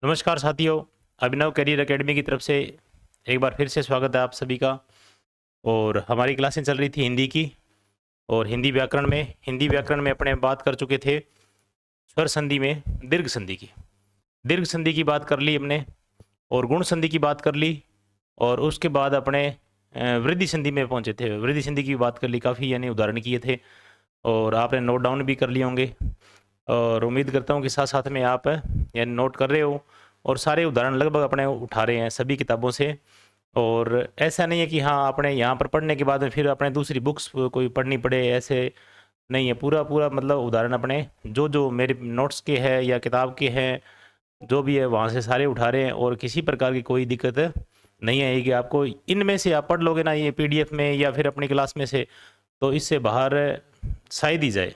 नमस्कार साथियों, अभिनव career academy की तरफ से एक बार फिर से स्वागत है आप सभी का। और हमारी क्लासें चल रही थी हिंदी की, और हिंदी व्याकरण में अपने बात कर चुके थे स्वर संधि में दीर्घ संधि की बात कर ली हमने, और गुण संधि की बात कर ली, और उसके बाद अपने वृद्धि संधि में पहुंचे थे। वृद्धि संधि की बात कर ली, काफ़ी यानी उदाहरण किए थे, और आपने नोट डाउन भी कर लिए होंगे। और उम्मीद करता हूँ कि साथ साथ में आप यानी नोट कर रहे हो और सारे उदाहरण लगभग अपने उठा रहे हैं सभी किताबों से। और ऐसा नहीं है कि हाँ आपने यहाँ पर पढ़ने के बाद में फिर अपने दूसरी बुक्स कोई पढ़नी पड़े, ऐसे नहीं है। पूरा पूरा मतलब उदाहरण अपने जो जो मेरे नोट्स के हैं या किताब के हैं, जो भी है वहाँ से सारे उठा रहे हैं, और किसी प्रकार की कोई दिक्कत नहीं आएगी आपको। इनमें से आप पढ़ लोगे ना ये पीडीएफ में या फिर अपनी क्लास में से, तो इससे बाहर शायद ही जाए।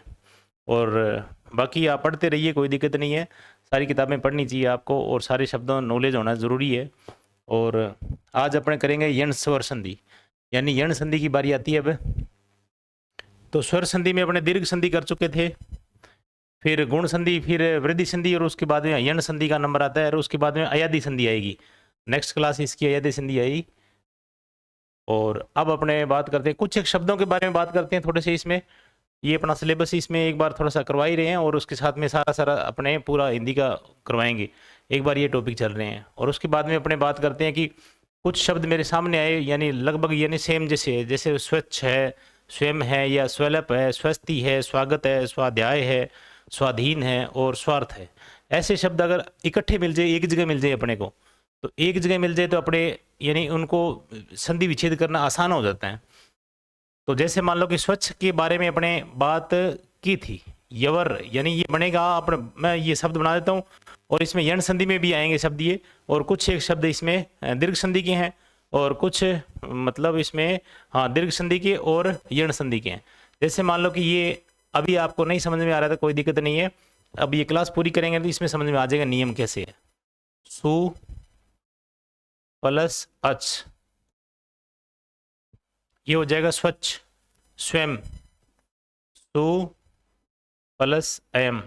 और बाकी आप पढ़ते रहिए, कोई दिक्कत नहीं है। सारी किताबें पढ़नी चाहिए आपको, और सारे शब्दों नॉलेज होना ज़रूरी है। और आज अपने करेंगे यण स्वर संधि, यानी यण संधि की बारी आती है अब। तो स्वर संधि में अपने दीर्घ संधि कर चुके थे, फिर गुण संधि, फिर वृद्धि संधि, और उसके बाद में यण संधि का नंबर आता है, और उसके बाद में अयादि संधि आएगी। नेक्स्ट क्लास इसकी अयादि संधि आएगी। और अब अपने बात करते हैं कुछ एक शब्दों के बारे में, बात करते हैं थोड़े से। इसमें ये अपना सिलेबस इसमें एक बार थोड़ा सा करवा ही रहे हैं, और उसके साथ में सारा सारा अपने पूरा हिंदी का करवाएंगे। एक बार ये टॉपिक चल रहे हैं, और उसके बाद में अपने बात करते हैं कि कुछ शब्द मेरे सामने आए, यानी लगभग यानी सेम जैसे जैसे स्वच्छ है, स्वयं है, या स्वलप है, स्वस्ति है, स्वागत है, स्वाध्याय है, स्वाधीन है, और स्वार्थ है। ऐसे शब्द अगर इकट्ठे मिल जाए, एक जगह मिल जाए अपने को, तो एक जगह मिल जाए तो अपने यानी उनको संधि विच्छेद करना आसान हो जाता है। तो जैसे मान लो कि स्वच्छ के बारे में अपने बात की थी, यवर, यानी ये बनेगा अपने, मैं ये शब्द बना देता हूँ, और इसमें यण संधि में भी आएंगे शब्द ये, और कुछ एक शब्द इसमें दीर्घ संधि के हैं, और कुछ मतलब इसमें हाँ दीर्घ संधि के और यण संधि के हैं। जैसे मान लो कि ये अभी आपको नहीं समझ में आ रहा था, कोई दिक्कत नहीं है। अब ये क्लास पूरी करेंगे तो इसमें समझ में आ जाएगा नियम कैसे है। सु प्लस अच, ये हो जाएगा स्वच्छ, स्वयं, सु प्लस एम,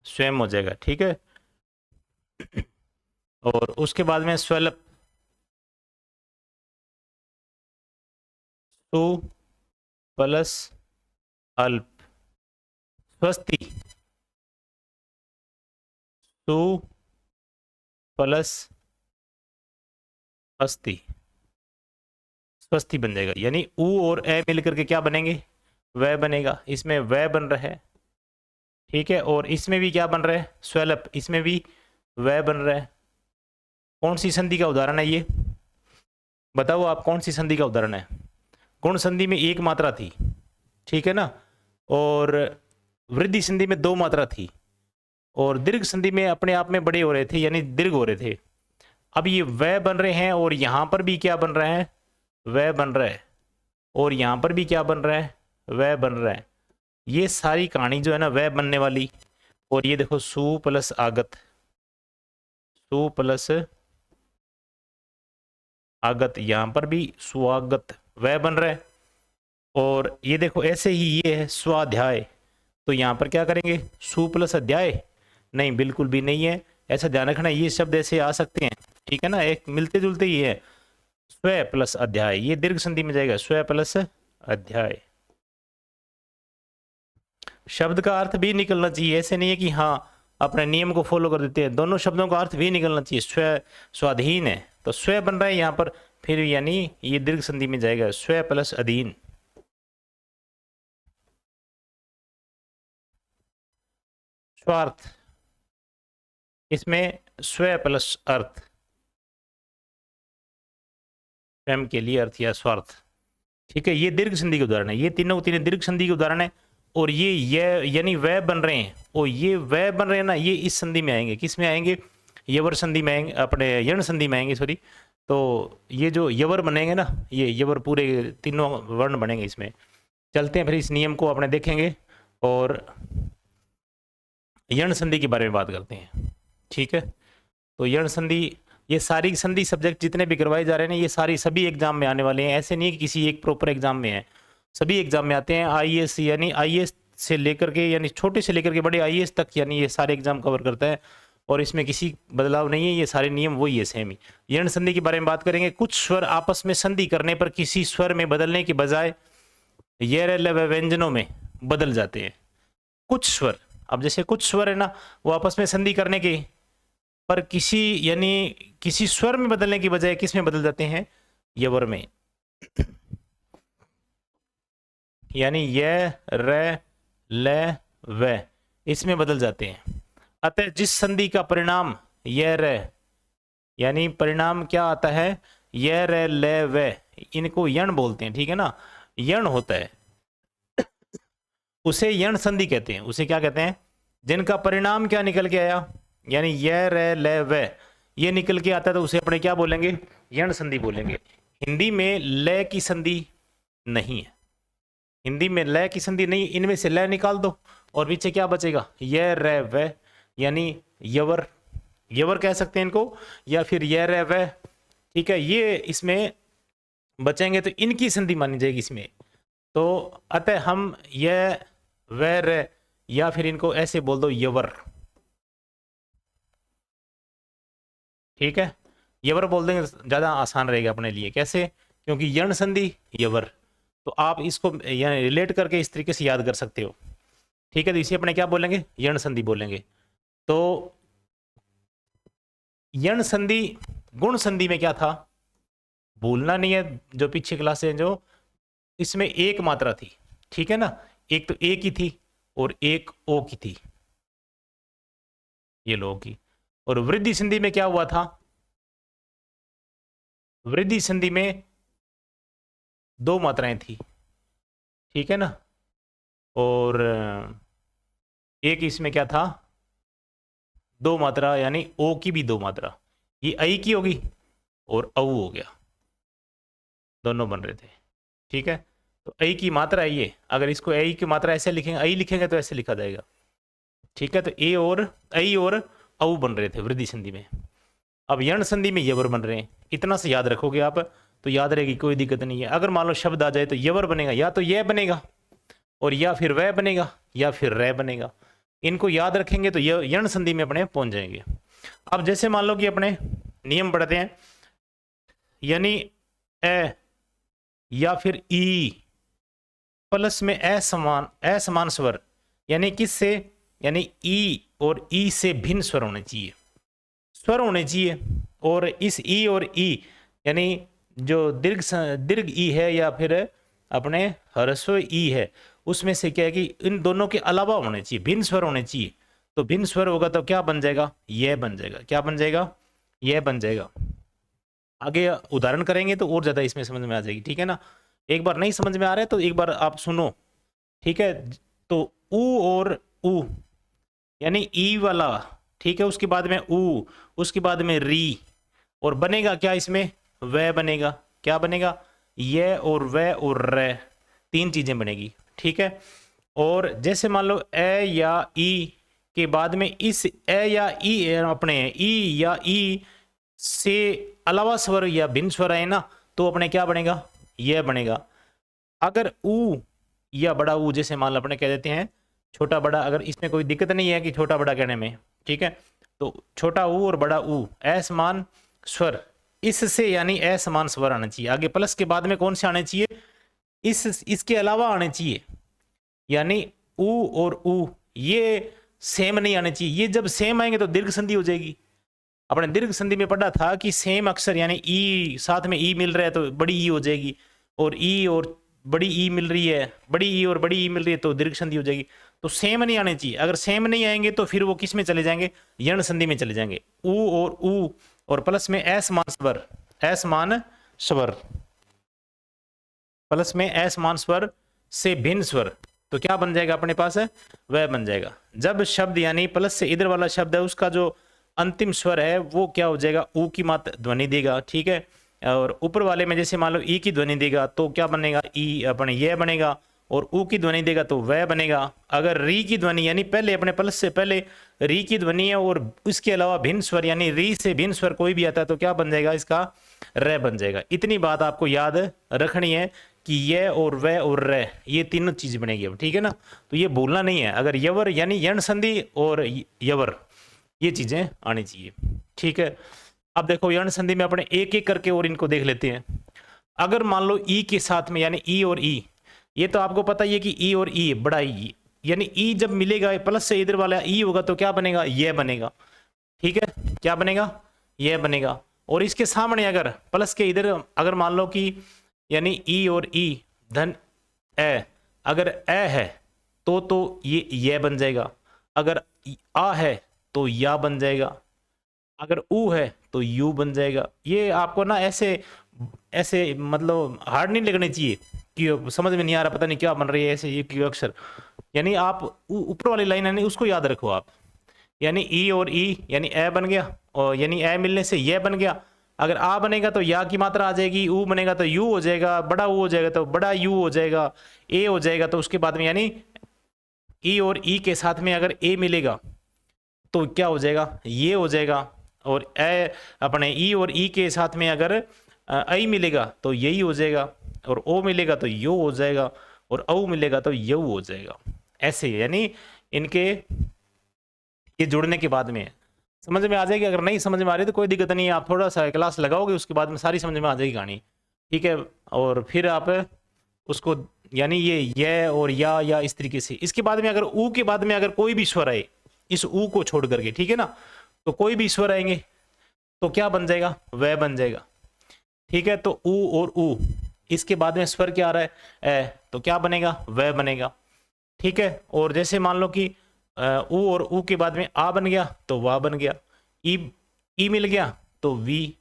स्वयं हो जाएगा, ठीक है। और उसके बाद में स्वल्प, सु प्लस अल्प, स्वस्ति, सु प्लस अस्ति, स्वस्ति बन जाएगा। यानी उ और ए मिलकर के क्या बनेंगे, वह बनेगा। इसमें वह बन रहा है, ठीक है। और इसमें भी क्या बन रहा है, स्वलप, इसमें भी वह बन रहा है। कौन सी संधि का उदाहरण है ये, बताओ आप, कौन सी संधि का उदाहरण है। गुण संधि में एक मात्रा थी, ठीक है ना, और वृद्धि संधि में दो मात्रा थी, और दीर्घ संधि में अपने आप में बड़े हो रहे थे, यानी दीर्घ हो रहे थे। अब ये वह बन रहे हैं, और यहां पर भी क्या बन रहा है, वह बन रहा है, और यहां पर भी क्या बन रहा है, वह बन रहा है। ये सारी कहानी जो है ना वह बनने वाली। और ये देखो सु प्लस आगत, सु प्लस आगत, यहां पर भी स्वागत, वह बन रहा है। और ये देखो ऐसे ही ये है स्वाध्याय, तो यहां पर क्या करेंगे, सु प्लस अध्याय, नहीं बिल्कुल भी नहीं है। ऐसा ध्यान रखना, ये शब्द ऐसे आ सकते हैं, ठीक है ना, एक मिलते जुलते ही है। स्व प्लस अध्याय, ये दीर्घ संधि में जाएगा, स्व प्लस अध्याय। शब्द का अर्थ भी निकलना चाहिए, ऐसे नहीं है कि हाँ अपने नियम को फॉलो कर देते हैं, दोनों शब्दों का अर्थ भी निकलना चाहिए। स्व, स्वाधीन है तो स्व बन रहा है यहाँ पर, फिर यानी ये दीर्घ संधि में जाएगा, स्व प्लस अधीन। स्वार्थ, इसमें स्व प्लस अर्थ, स्वयं के लिए अर्थ या स्वार्थ, ठीक है। ये दीर्घ संधि के उदाहरण है, ये तीनों तीन दीर्घ संधि के उदाहरण है। और ये यानी वह बन रहे हैं, और ये वह बन रहे हैं ना, ये इस संधि में आएंगे, किस में आएंगे, यवर संधि में आएंगे, अपने यण संधि में आएंगे, सॉरी। तो ये जो यवर बनेंगे ना, ये यवर पूरे तीनों वर्ण बनेंगे इसमें। चलते हैं फिर इस नियम को अपने देखेंगे, और यण संधि के बारे में बात करते हैं, ठीक है। तो यण संधि, ये सारी संधि सब्जेक्ट जितने भी करवाए जा रहे हैं ना, ये सारी सभी एग्जाम में आने वाले हैं, ऐसे नहीं कि किसी एक प्रॉपर एग्जाम में है, सभी एग्जाम में आते हैं। आईएएस यानी आईएएस से लेकर के यानी छोटे से लेकर के बड़े आईएएस तक यानी ये सारे एग्जाम कवर करता है और इसमें किसी बदलाव नहीं है, ये सारे नियम वही है सेम ही। यण संधि के बारे में बात करेंगे। कुछ स्वर आपस में संधि करने पर किसी स्वर में बदलने के बजाय ये व्यंजनों में बदल जाते हैं। कुछ स्वर, अब जैसे कुछ स्वर है ना, वो आपस में संधि करने के पर किसी स्वर में बदलने की बजाय किस में बदल जाते हैं, यवर में, यानी य र ल व इसमें बदल जाते हैं। अतः जिस संधि का परिणाम य र यानी परिणाम क्या आता है, य र ल व, इनको यण बोलते हैं, ठीक है ना, यण होता है, उसे यण संधि कहते हैं। उसे क्या कहते हैं, जिनका परिणाम क्या निकल के आया, यानी य र ल व ये निकल के आता है, तो उसे अपने क्या बोलेंगे, यण संधि बोलेंगे। हिंदी में ल की संधि नहीं है, हिंदी में ल की संधि नहीं, इनमें से ल निकाल दो और पीछे क्या बचेगा, य र व, यानी यवर, यवर कह सकते हैं इनको, या फिर य र व, ठीक है, ये इसमें बचेंगे तो इनकी संधि मानी जाएगी इसमें। तो अतः हम य व र, या फिर इनको ऐसे बोल दो यवर, ठीक है, यवर बोल देंगे ज़्यादा आसान रहेगा अपने लिए। कैसे, क्योंकि यण संधि यवर, तो आप इसको रिलेट करके इस तरीके से याद कर सकते हो, ठीक है। तो इसे अपने क्या बोलेंगे, यण संधि बोलेंगे। तो यण संधि, गुण संधि में क्या था, भूलना नहीं है, जो पीछे क्लास है जो, इसमें एक मात्रा थी, ठीक है ना, एक तो ए की थी और एक ओ की थी, ये लो की। और वृद्धि संधि में क्या हुआ था, वृद्धि संधि में दो मात्राएं थी, ठीक है ना, और एक इसमें क्या था, दो मात्रा, यानी ओ की भी दो मात्रा, ये आई की होगी और औ हो गया, दोनों बन रहे थे, ठीक है। तो आई की मात्रा है ये, अगर इसको आई की मात्रा ऐसे लिखेंगे, आई लिखेंगे तो ऐसे लिखा जाएगा, ठीक है। तो ए और आई और औ बन रहे थे वृद्धि संधि में। अब यण संधि में यवर बन रहे हैं, इतना से याद रखोगे आप तो याद रहेगी, कोई दिक्कत नहीं है। अगर मान लो शब्द आ जाए तो यवर बनेगा, या तो यह बनेगा और या फिर वह बनेगा या फिर रे बनेगा, इनको याद रखेंगे तो यह यण संधि में अपने पहुंच जाएंगे। अब जैसे मान लो कि अपने नियम पढ़ते हैं, यानी ए या फिर ई प्लस में असमान स्वर, यानी किससे, यानी ई और ई से भिन्न स्वर होने चाहिए, स्वर होने चाहिए। और इस ई और ई यानी जो दीर्घ ई है या फिर अपने ह्रस्व ई है, उसमें से क्या है कि इन दोनों के अलावा होने चाहिए, भिन्न स्वर होने चाहिए। तो भिन्न स्वर होगा तो क्या बन जाएगा, यह बन जाएगा, क्या बन जाएगा, यह बन जाएगा। आगे उदाहरण करेंगे तो और ज्यादा इसमें समझ में आ जाएगी, ठीक है ना। एक बार नहीं समझ में आ रहा है तो एक बार आप सुनो, ठीक है। तो ऊ और ऊ यानी ई वाला, ठीक है, उसके बाद में ऊ, उसके बाद में री, और बनेगा क्या इसमें, वह बनेगा, क्या बनेगा, ये और वह और रे, तीन चीजें बनेगी, ठीक है। और जैसे मान लो ए या ई के बाद में इस ए या ई अपने ई या ई से अलावा स्वर या भिन्न स्वर आए ना, तो अपने क्या बनेगा, यह बनेगा। अगर ऊ या बड़ा ऊ, जैसे मान लो अपने कह देते हैं छोटा बड़ा, अगर इसमें कोई दिक्कत नहीं है कि छोटा बड़ा कहने में, ठीक है। तो छोटा ऊ और बड़ा ऊ असमान स्वर, इससे यानी असमान स्वर आना चाहिए। आगे प्लस के बाद में कौन से आने चाहिए, इसके अलावा आने चाहिए, यानी ऊ और ऊ ये सेम नहीं आने चाहिए। ये जब सेम आएंगे तो दीर्घ संधि हो जाएगी। अपने दीर्घ संधि में पढ़ा था कि सेम अक्षर यानी ई साथ में ई मिल रहा है तो बड़ी ई हो जाएगी, और ई और बड़ी ई मिल रही है, बड़ी ई और बड़ी ई मिल रही है तो दीर्घ संधि हो जाएगी। तो सेम नहीं आने चाहिए। अगर सेम नहीं आएंगे तो फिर वो किस में चले जाएंगे, यण संधि में चले जाएंगे। ऊ और प्लस में असमान स्वर, असमान स्वर, प्लस में असमान स्वर से भिन्न स्वर, तो क्या बन जाएगा अपने पास है, वह बन जाएगा। जब शब्द यानी प्लस से इधर वाला शब्द है उसका जो अंतिम स्वर है वो क्या हो जाएगा, ऊ की मात्रा ध्वनि देगा, ठीक है। और ऊपर वाले में जैसे मान लो ई की ध्वनि देगा तो क्या बनेगा, ई अपने यह बनेगा, और ऊ की ध्वनि देगा तो वह बनेगा। अगर री की ध्वनि यानी पहले अपने प्लस से पहले री की ध्वनि है और उसके अलावा भिन्न स्वर यानी री से भिन्न स्वर कोई भी आता है तो क्या बन जाएगा, इसका र बन जाएगा। इतनी बात आपको याद रखनी है कि ये और वह और रे, ये तीनों चीज़ बनेगी अब, ठीक है ना। तो ये भूलना नहीं है, अगर यवर यानी यण संधि और यवर, ये चीज़ें आनी चाहिए, ठीक है। अब देखो यण संधि में अपने एक एक करके और इनको देख लेते हैं। अगर मान लो ई के साथ में यानी ई और ई, ये तो आपको पता ही है कि ई और ई बड़ा ई, यानी ई जब मिलेगा प्लस से इधर वाला ई होगा तो क्या बनेगा, ये बनेगा, ठीक है। क्या बनेगा, ये बनेगा। और इसके सामने अगर प्लस के इधर अगर मान लो कि यानी ई और ई धन ए, अगर ए है तो ये बन जाएगा, अगर आ है तो या बन जाएगा, अगर ऊ है तो यू बन जाएगा। ये आपको ना ऐसे ऐसे मतलब हार्ड नहीं लगने चाहिए कि समझ में नहीं आ रहा पता नहीं क्या बन रही है ऐसे ये क्यू अक्षर, यानी आप ऊपर वाली लाइन है उसको याद रखो आप। यानी ई और ई यानी ए बन गया, और यानी ए मिलने से ये बन गया। अगर आ बनेगा तो या की मात्रा आ जाएगी, ऊ बनेगा तो यू हो जाएगा, बड़ा ऊ हो जाएगा तो बड़ा यू हो जाएगा, ए हो जाएगा। तो उसके बाद में यानी ई और ई के साथ में अगर ए मिलेगा तो क्या हो जाएगा, ये हो जाएगा। और ए अपने ई और ई के साथ में अगर आई मिलेगा तो यही हो जाएगा, और ओ मिलेगा तो यो हो जाएगा, और औ मिलेगा तो यू हो जाएगा। ऐसे यानी इनके ये जुड़ने के बाद में समझ में आ जाएगी। अगर नहीं समझ में आ रही तो कोई दिक्कत नहीं है, आप थोड़ा सा क्लास लगाओगे उसके बाद में सारी समझ में आ जाएगी कहानी, ठीक है। और फिर आप उसको यानी ये और या इस तरीके से। इसके बाद में अगर ऊ के बाद में अगर कोई भी स्वर आए इस ऊ को छोड़ करके, ठीक है ना, तो कोई भी स्वर आएंगे तो क्या बन जाएगा, वह बन जाएगा, ठीक है। तो ऊ और ऊ, इसके बाद में स्वर क्या आ रहा है ए, तो क्या बनेगा, वह बनेगा, ठीक है। और जैसे मान लो कि ऊ और ऊ के बाद में आ बन गया तो वाह बन गया, ई मिल गया तो वी,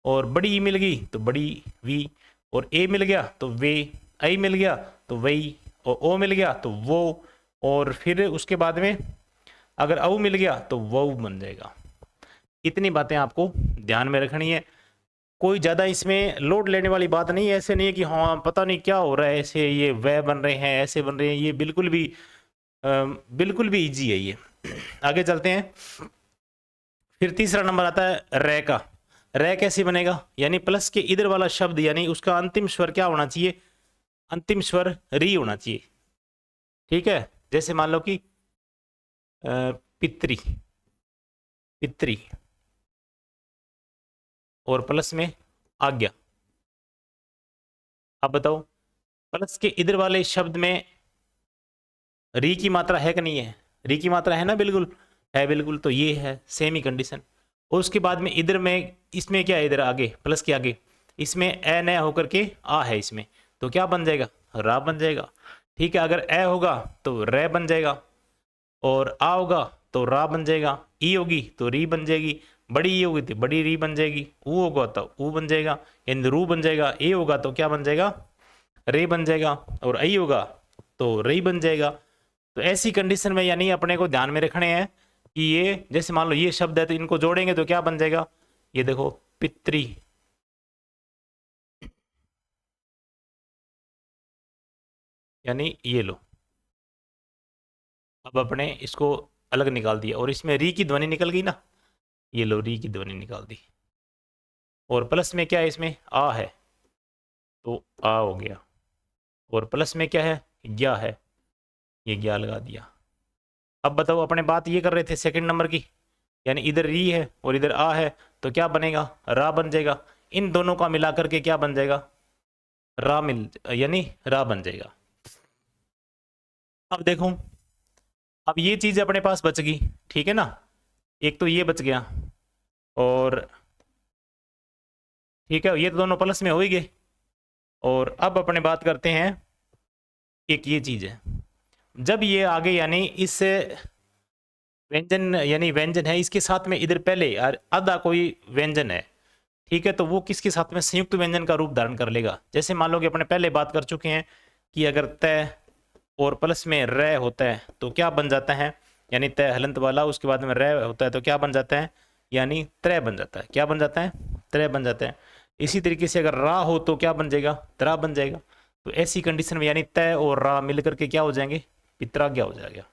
और बड़ी ई मिल गई तो बड़ी वी, और ए मिल गया तो वे, आई मिल गया तो वही, और ओ मिल गया तो वो, और फिर उसके बाद में अगर औ मिल गया तो वो बन जाएगा। इतनी बातें आपको ध्यान में रखनी है, कोई ज़्यादा इसमें लोड लेने वाली बात नहीं है। ऐसे नहीं है कि हाँ पता नहीं क्या हो रहा है, ऐसे ये वह बन रहे हैं ऐसे बन रहे हैं, ये बिल्कुल भी इजी है ये। आगे चलते हैं। फिर तीसरा नंबर आता है रे का। रे कैसे बनेगा, यानी प्लस के इधर वाला शब्द यानी उसका अंतिम स्वर क्या होना चाहिए, अंतिम स्वर री होना चाहिए, ठीक है। जैसे मान लो कि पितरी, पितरी, और प्लस में आज्ञा। अब बताओ प्लस के इधर वाले शब्द में री की मात्रा है कि नहीं है, री की मात्रा है ना, बिल्कुल है, बिल्कुल। तो ये है सेम ही कंडीशन। और उसके बाद में इधर में इसमें क्या है, इधर आगे प्लस के आगे इसमें ए नया होकर के आ है इसमें, तो क्या बन जाएगा, रा बन जाएगा, ठीक है। अगर ए होगा तो रे बन जाएगा, और आ होगा तो रा बन जाएगा, ई होगी तो री बन जाएगी, बड़ी ई होगी तो बड़ी री बन जाएगी, ऊ होगा तो ऊ बन जाएगा, यानी रू बन जाएगा। ए होगा तो क्या बन जाएगा, रे बन जाएगा, और आई होगा तो री बन जाएगा। तो ऐसी कंडीशन में यानी अपने को ध्यान में रखने हैं कि ये जैसे मान लो ये शब्द है तो इनको जोड़ेंगे तो क्या बन जाएगा, ये देखो पितरी, यानी ये लो। अब अपने इसको अलग निकाल दिया, और इसमें री की ध्वनि निकल गई ना, ये लो री की ध्वनि निकाल दी। और प्लस में क्या है, इसमें आ है तो आ हो गया, और प्लस में क्या है, ज्ञा है, ये ज्ञा लगा दिया। अब बताओ अपने बात ये कर रहे थे सेकंड नंबर की, यानी इधर री है और इधर आ है तो क्या बनेगा, रा बन जाएगा। इन दोनों का मिला करके क्या बन जाएगा, रा मिल यानी रा बन जाएगा। अब देखो अब ये चीज अपने पास बच गई, ठीक है ना, एक तो ये बच गया, और ठीक है ये तो दोनों प्लस में हो ही गए। और अब अपने बात करते हैं, एक ये चीज है जब ये आगे यानी इस व्यंजन यानी व्यंजन है इसके साथ में इधर पहले आधा कोई व्यंजन है, ठीक है, तो वो किसके साथ में संयुक्त व्यंजन का रूप धारण कर लेगा। जैसे मान लो कि अपने पहले बात कर चुके हैं कि अगर तय और प्लस में रे होता है तो क्या बन जाता है, यानी तय हलंत वाला, उसके बाद में रे होता है तो क्या बन जाता है, यानी त्रय बन जाता है। क्या बन जाता है, त्रय बन जाता है। इसी तरीके से अगर रा हो तो क्या बन जाएगा, त्रा बन जाएगा। तो ऐसी कंडीशन में यानी तय और रा मिलकर के क्या हो जाएंगे, पित्राज्ञा हो जाएगा,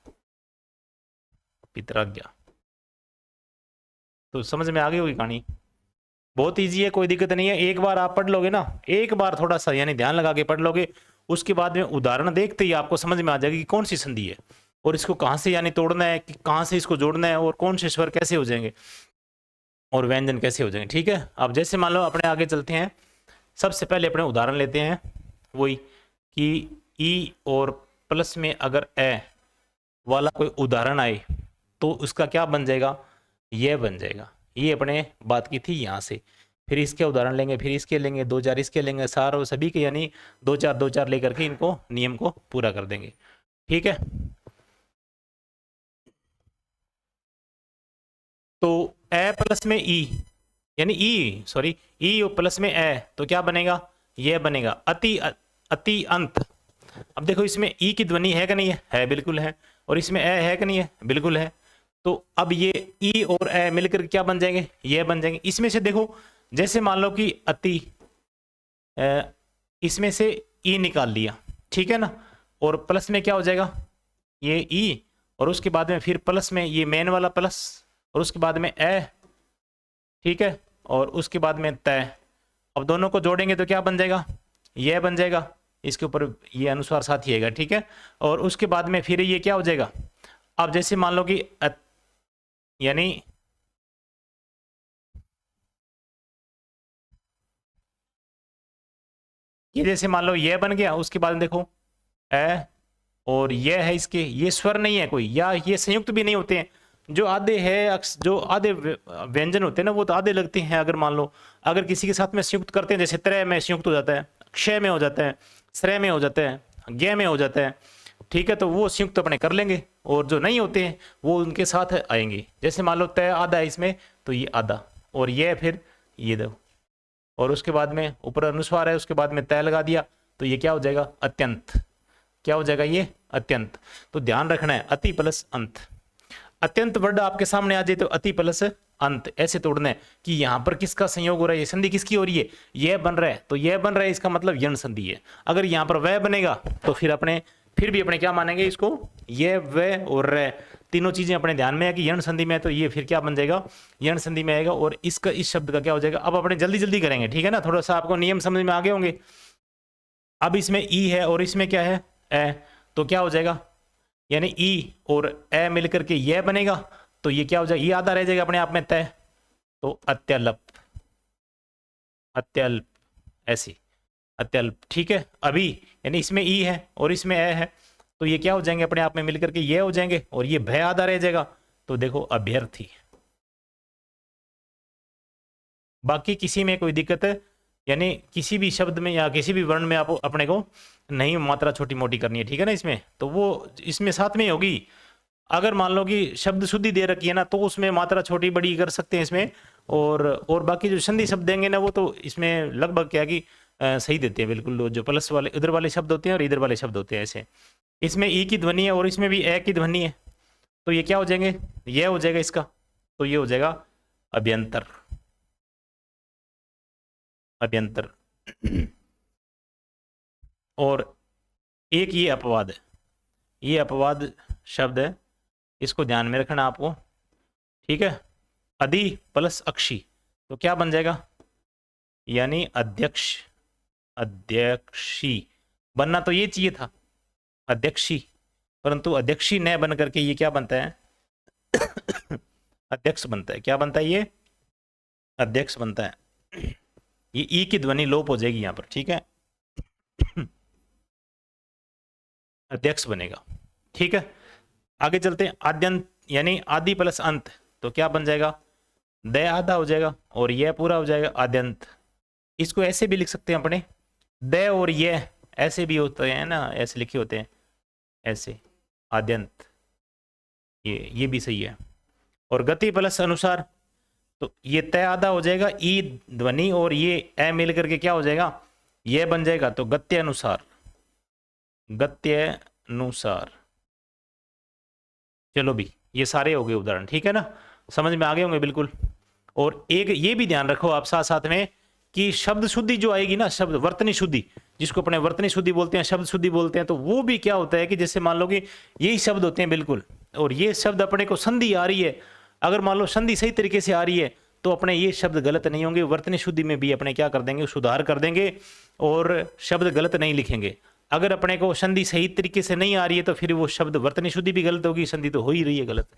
पित्राज्ञा। तो समझ में आ गई होगी कहानी। बहुत इजी है, कोई दिक्कत नहीं है। एक बार आप पढ़ लोगे ना, एक बार थोड़ा सा यानी ध्यान लगा के पढ़ लोगे, उसके बाद में उदाहरण देखते ही आपको समझ में आ जाएगी कि कौन सी संधि है और इसको कहाँ से यानी तोड़ना है, कि कहाँ से इसको जोड़ना है और कौन से स्वर कैसे हो जाएंगे और व्यंजन कैसे हो जाएंगे। ठीक है, अब जैसे मान लो अपने आगे चलते हैं, सबसे पहले अपने उदाहरण लेते हैं वही कि ई और प्लस में अगर ए वाला कोई उदाहरण आए तो उसका क्या बन जाएगा, यह बन जाएगा। ये अपने बात की थी यहाँ से, फिर इसके उदाहरण लेंगे, फिर इसके लेंगे, 2 4 इसके लेंगे, सारे सभी के यानी 2 4 लेकर के इनको नियम को पूरा कर देंगे। ठीक है, तो ए प्लस में ई यानी ई और प्लस में ए तो क्या बनेगा, यह बनेगा अति अंत। अब देखो इसमें ई की ध्वनि है कि नहीं है, बिल्कुल है, और इसमें ए है कि नहीं है, बिल्कुल है। तो अब ये ई और ए मिलकर क्या बन जाएंगे, ये बन जाएंगे। इसमें से देखो जैसे मान लो कि अति, इसमें से ई निकाल लिया, ठीक है ना, और प्लस में क्या हो जाएगा, ये ई, और उसके बाद में फिर प्लस में ये मेन वाला प्लस, और उसके बाद में ए, ठीक है, और उसके बाद में तय। अब दोनों को जोड़ेंगे तो क्या बन जाएगा, यह बन जाएगा, इसके ऊपर ये अनुस्वार साथ ही आएगा। ठीक है, और उसके बाद में फिर ये क्या हो जाएगा, अब जैसे मान लो कि यानी ये जैसे मान लो ये बन गया, उसके बाद देखो ए और ये है, इसके ये स्वर नहीं है कोई, या ये संयुक्त भी नहीं होते हैं। जो आधे है, जो आधे व्यंजन होते हैं ना, वो तो आधे लगते हैं। अगर मान लो अगर किसी के साथ में संयुक्त करते हैं, जैसे त्रय में संयुक्त हो जाता है, क्षय में हो जाता है, श्रय में हो जाता है, ज्ञ में हो जाता है, ठीक है, तो वो संयुक्त अपने कर लेंगे, और जो नहीं होते हैं वो उनके साथ आएंगे। जैसे मान लो तय आधा है इसमें, तो ये आधा, और ये फिर ये दो, और उसके बाद में ऊपर अनुस्वार है, उसके बाद में तय लगा दिया, तो ये क्या हो जाएगा, अत्यंत। क्या हो जाएगा, ये अत्यंत। तो ध्यान रखना है अति प्लस अंत। अत्यंत वर्ड आपके सामने आ जाए तो अति प्लस अंत ऐसे तोड़ना है कि यहां पर किसका संयोग हो रहा है, ये संधि किसकी हो रही है, यह बन रहा है, तो यह बन रहा है, इसका मतलब यण संधि है। अगर यहां पर वह बनेगा तो फिर भी अपने क्या मानेंगे इसको, ये वह और रे तीनों चीजें अपने ध्यान में है कि यण संधि में है, तो ये फिर क्या बन जाएगा, यण संधि में आएगा, और इसका इस शब्द का क्या हो जाएगा। अब अपने जल्दी जल्दी करेंगे, ठीक है ना, थोड़ा सा आपको नियम समझ में आ गए होंगे। अब इसमें ई है और इसमें क्या है, ए, तो क्या हो जाएगा, यानी ई और ए मिलकर के यह बनेगा, तो ये क्या हो जाएगा, ये आधा रह जाएगा अपने आप में तय, तो अत्यल्प, अत्यल्प ऐसी अत्यल्प। ठीक है, अभी यानी इसमें ई है और इसमें ए है, तो ये क्या हो जाएंगे अपने आप में मिलकर के ये हो जाएंगे, और ये भय आधा रह जाएगा, तो देखो अभ्यर्थी। बाकी किसी में कोई दिक्कत है, यानी किसी भी शब्द में या किसी भी वर्ण में आप अपने को नहीं मात्रा छोटी मोटी करनी है, ठीक है ना, इसमें तो वो इसमें साथ में होगी। अगर मान लो कि शब्द शुद्धि दे रखी है ना, तो उसमें मात्रा छोटी बड़ी कर सकते हैं इसमें, और बाकी जो संधि शब्द देंगे ना, वो तो इसमें लगभग क्या कि सही देते हैं बिल्कुल। जो प्लस वाले उधर वाले शब्द होते हैं और इधर वाले शब्द होते हैं ऐसे, इसमें ई की ध्वनि है और इसमें भी ए की ध्वनि है, तो ये क्या हो जाएंगे, ये हो जाएगा इसका, तो ये हो जाएगा अभ्यंतर, अभ्यंतर। और एक ये अपवाद है, ये अपवाद शब्द है, इसको ध्यान में रखना आपको, ठीक है। अधि प्लस अक्षी तो क्या बन जाएगा, यानी अध्यक्ष, अध्यक्षी बनना तो ये चाहिए था अध्यक्षी, परंतु अध्यक्षी न बन करके ये क्या बनता है अध्यक्ष बनता है। क्या बनता है, ये अध्यक्ष बनता है। ये ई की ध्वनि लोप हो जाएगी यहां पर, ठीक है अध्यक्ष बनेगा, ठीक है। आगे चलते हैं, आद्यंत यानी आदि प्लस अंत, तो क्या बन जाएगा, द आधा हो जाएगा और यह पूरा हो जाएगा आद्यंत। इसको ऐसे भी लिख सकते हैं अपने, द और यह ऐसे भी होते हैं ना, ऐसे लिखे होते हैं ऐसे, आद्यंत, ये भी सही है। और गति प्लस अनुसार, तो ये तय आधा हो जाएगा, ई ध्वनि और ये ए मिल करके क्या हो जाएगा, ये बन जाएगा, तो गत्य अनुसार, गत्य अनुसार। चलो भी ये सारे हो गए उदाहरण, ठीक है ना, समझ में आ गए होंगे बिल्कुल। और एक ये भी ध्यान रखो आप साथ साथ में कि शब्द शुद्धि जो आएगी ना, शब्द वर्तनी शुद्धि, जिसको अपने वर्तनी शुद्धि बोलते हैं, शब्द शुद्धि बोलते हैं, तो वो भी क्या होता है कि जैसे मान लो कि यही शब्द होते हैं बिल्कुल, और ये शब्द अपने को संधि आ रही है, अगर मान लो संधि सही तरीके से आ रही है तो अपने ये शब्द गलत नहीं होंगे, वर्तनी शुद्धि में भी अपने क्या कर देंगे, सुधार कर देंगे और शब्द गलत नहीं लिखेंगे। अगर अपने को संधि सही तरीके से नहीं आ रही है तो फिर वो शब्द वर्तनी शुद्धि भी गलत होगी, संधि तो हो ही रही है गलत।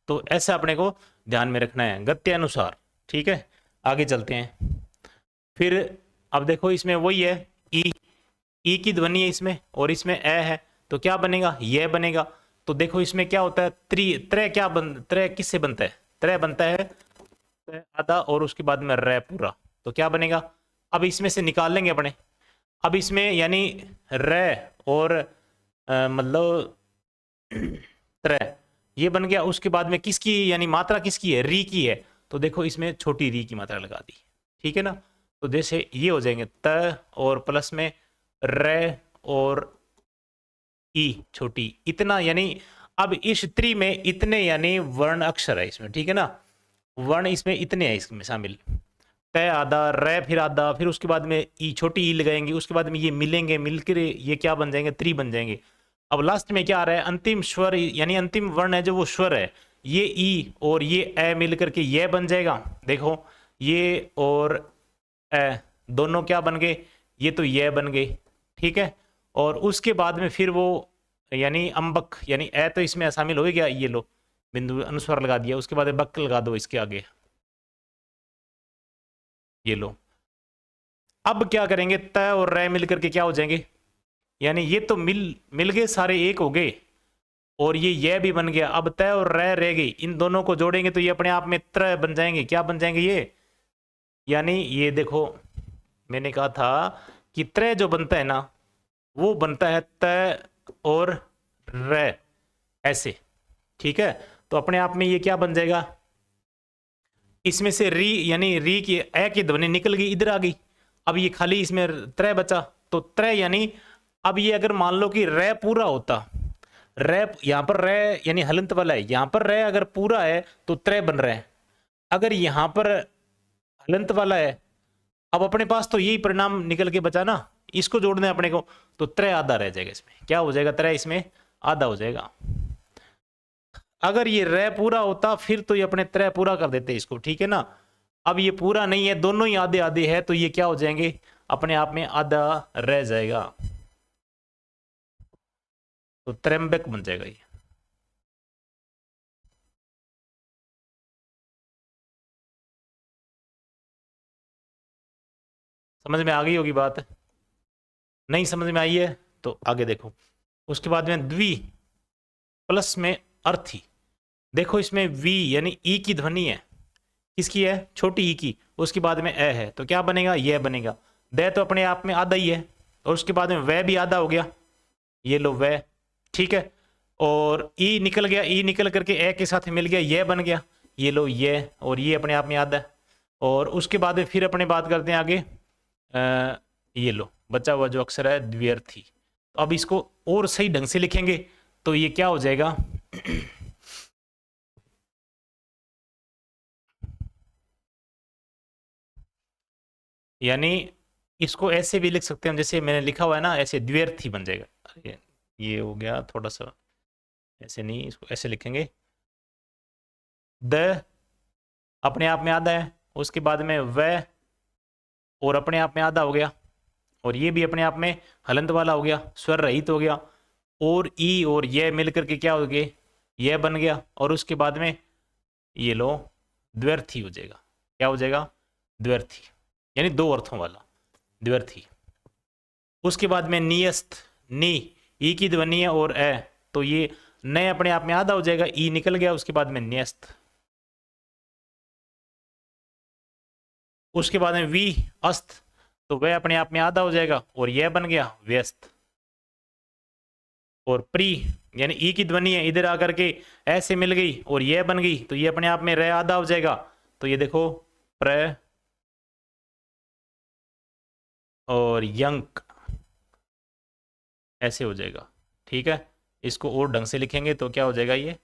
तो ऐसा अपने को ध्यान में रखना है गत्य अनुसार। ठीक है, आगे चलते हैं। फिर अब देखो इसमें वही है, ई की ध्वनि है इसमें और इसमें ए है, तो क्या बनेगा, ये बनेगा। तो देखो इसमें क्या होता है, त्रै क्या त्रै किससे बनता है, त्रै बनता है त्रै आधा और उसके बाद में रै पूरा, तो क्या बनेगा। अब इसमें से निकाल लेंगे अपने, अब इसमें यानी रै और मतलब त्रै ये बन गया। उसके बाद में किसकी यानी मात्रा किसकी है, री की है, तो देखो इसमें छोटी री की मात्रा लगा दी। ठीक है ना, तो जैसे ये हो जाएंगे त और प्लस में रे और ई छोटी इतना, यानी अब इस त्रि में इतने यानी वर्ण अक्षर है इसमें। ठीक है ना, वर्ण इसमें इतने हैं इसमें शामिल, तय आधा रे फिर आधा, फिर उसके बाद में ई छोटी ई लगाएंगे, उसके बाद में ये मिलेंगे, मिलकर ये क्या बन जाएंगे, त्रि बन जाएंगे। अब लास्ट में क्या आ रहा है, अंतिम स्वर यानी अंतिम वर्ण है जो वो स्वर है, ये ई और ये ए मिल करके ये बन जाएगा। देखो ये और ए दोनों क्या बन गए, ये तो ये बन गए। ठीक है, और उसके बाद में फिर वो यानी अम्बक यानी ए तो इसमें शामिल हो गया, ये लो बिंदु अनुस्वार लगा दिया, उसके बाद बक लगा दो इसके आगे, ये लो। अब क्या करेंगे, त और रे मिल करके क्या हो जाएंगे, यानी ये तो मिल गए सारे एक हो गए और ये भी बन गया। अब तय और रे रह गई, इन दोनों को जोड़ेंगे तो ये अपने आप में त्र बन जाएंगे। क्या बन जाएंगे ये, यानी ये देखो मैंने कहा था कि त्र जो बनता है ना वो बनता है तय और रे ऐसे। ठीक है, तो अपने आप में ये क्या बन जाएगा, इसमें से री यानी री की ए की ध्वनि निकल गई, इधर आ गई। अब ये खाली इसमें त्रय बचा, तो त्रय यानी अब ये अगर मान लो कि रे पूरा होता, रे यहां पर रे यानी हलंत वाला है, यहां पर रे अगर पूरा है तो त्रय बन रहा है, अगर यहां पर हलंत वाला है, अब अपने पास तो यही परिणाम निकल के बचा ना, इसको जोड़ना है अपने को, तो त्रय आधा रह जाएगा, इसमें क्या हो जाएगा, त्रय इसमें आधा हो जाएगा। अगर ये रे पूरा होता फिर तो ये अपने त्रय पूरा कर देते इसको। ठीक है ना, अब ये पूरा नहीं है, दोनों ही आधे आधे है, तो ये क्या हो जाएंगे, अपने आप में आधा रह जाएगा, तो त्रैम्बक बन जाएगा ये। समझ में आ गई होगी बात, नहीं समझ में आई है तो आगे देखो। उसके बाद में द्वि प्लस में अर्थी, देखो इसमें वी यानी ई की ध्वनि है, किसकी है, छोटी ई की, उसके बाद में ए है, तो क्या बनेगा, यह बनेगा। दे तो अपने आप में आधा ही है और उसके बाद में वह भी आधा हो गया, ये लो वह। ठीक है, और ई निकल गया, ई निकल करके ए के साथ मिल गया, यह बन गया, ये लो ये, और ये अपने आप में आधा है। और उसके बाद में फिर अपने बात करते हैं आगे, ये लो बचा हुआ जो अक्षर है द्व्यर्थी। तो अब इसको और सही ढंग से लिखेंगे तो ये क्या हो जाएगा यानी इसको ऐसे भी लिख सकते हैं जैसे मैंने लिखा हुआ है ना, ऐसे द्व्यर्थी बन जाएगा। अरे ये हो गया थोड़ा सा, ऐसे नहीं, इसको ऐसे लिखेंगे, द अपने आप में आधा है, उसके बाद में वह और अपने आप में आधा हो गया, और ये भी अपने आप में हलंत वाला हो गया, स्वर रहित हो गया, और ई और यह मिलकर के क्या हो गए, यह बन गया, और उसके बाद में ये लो द्व्यर्थी हो जाएगा। क्या हो जाएगा, द्व्यर्थी, यानी दो अर्थों वाला द्व्यर्थी। उसके बाद में नियस्त, नी ई की ध्वनि है और ए, तो ये नए अपने आप में आधा हो जाएगा, ई निकल गया, उसके बाद में न्यस्त। उसके बाद में वी अस्त, तो वह अपने आप में आधा हो जाएगा और यह बन गया व्यस्त। और प्री यानी ई की ध्वनि है, इधर आकर के ऐसे मिल गई और यह बन गई, तो ये अपने आप में रे आधा हो जाएगा, तो ये देखो प्र और यंक ऐसे हो जाएगा। ठीक है, इसको और ढंग से लिखेंगे तो क्या हो जाएगा, ये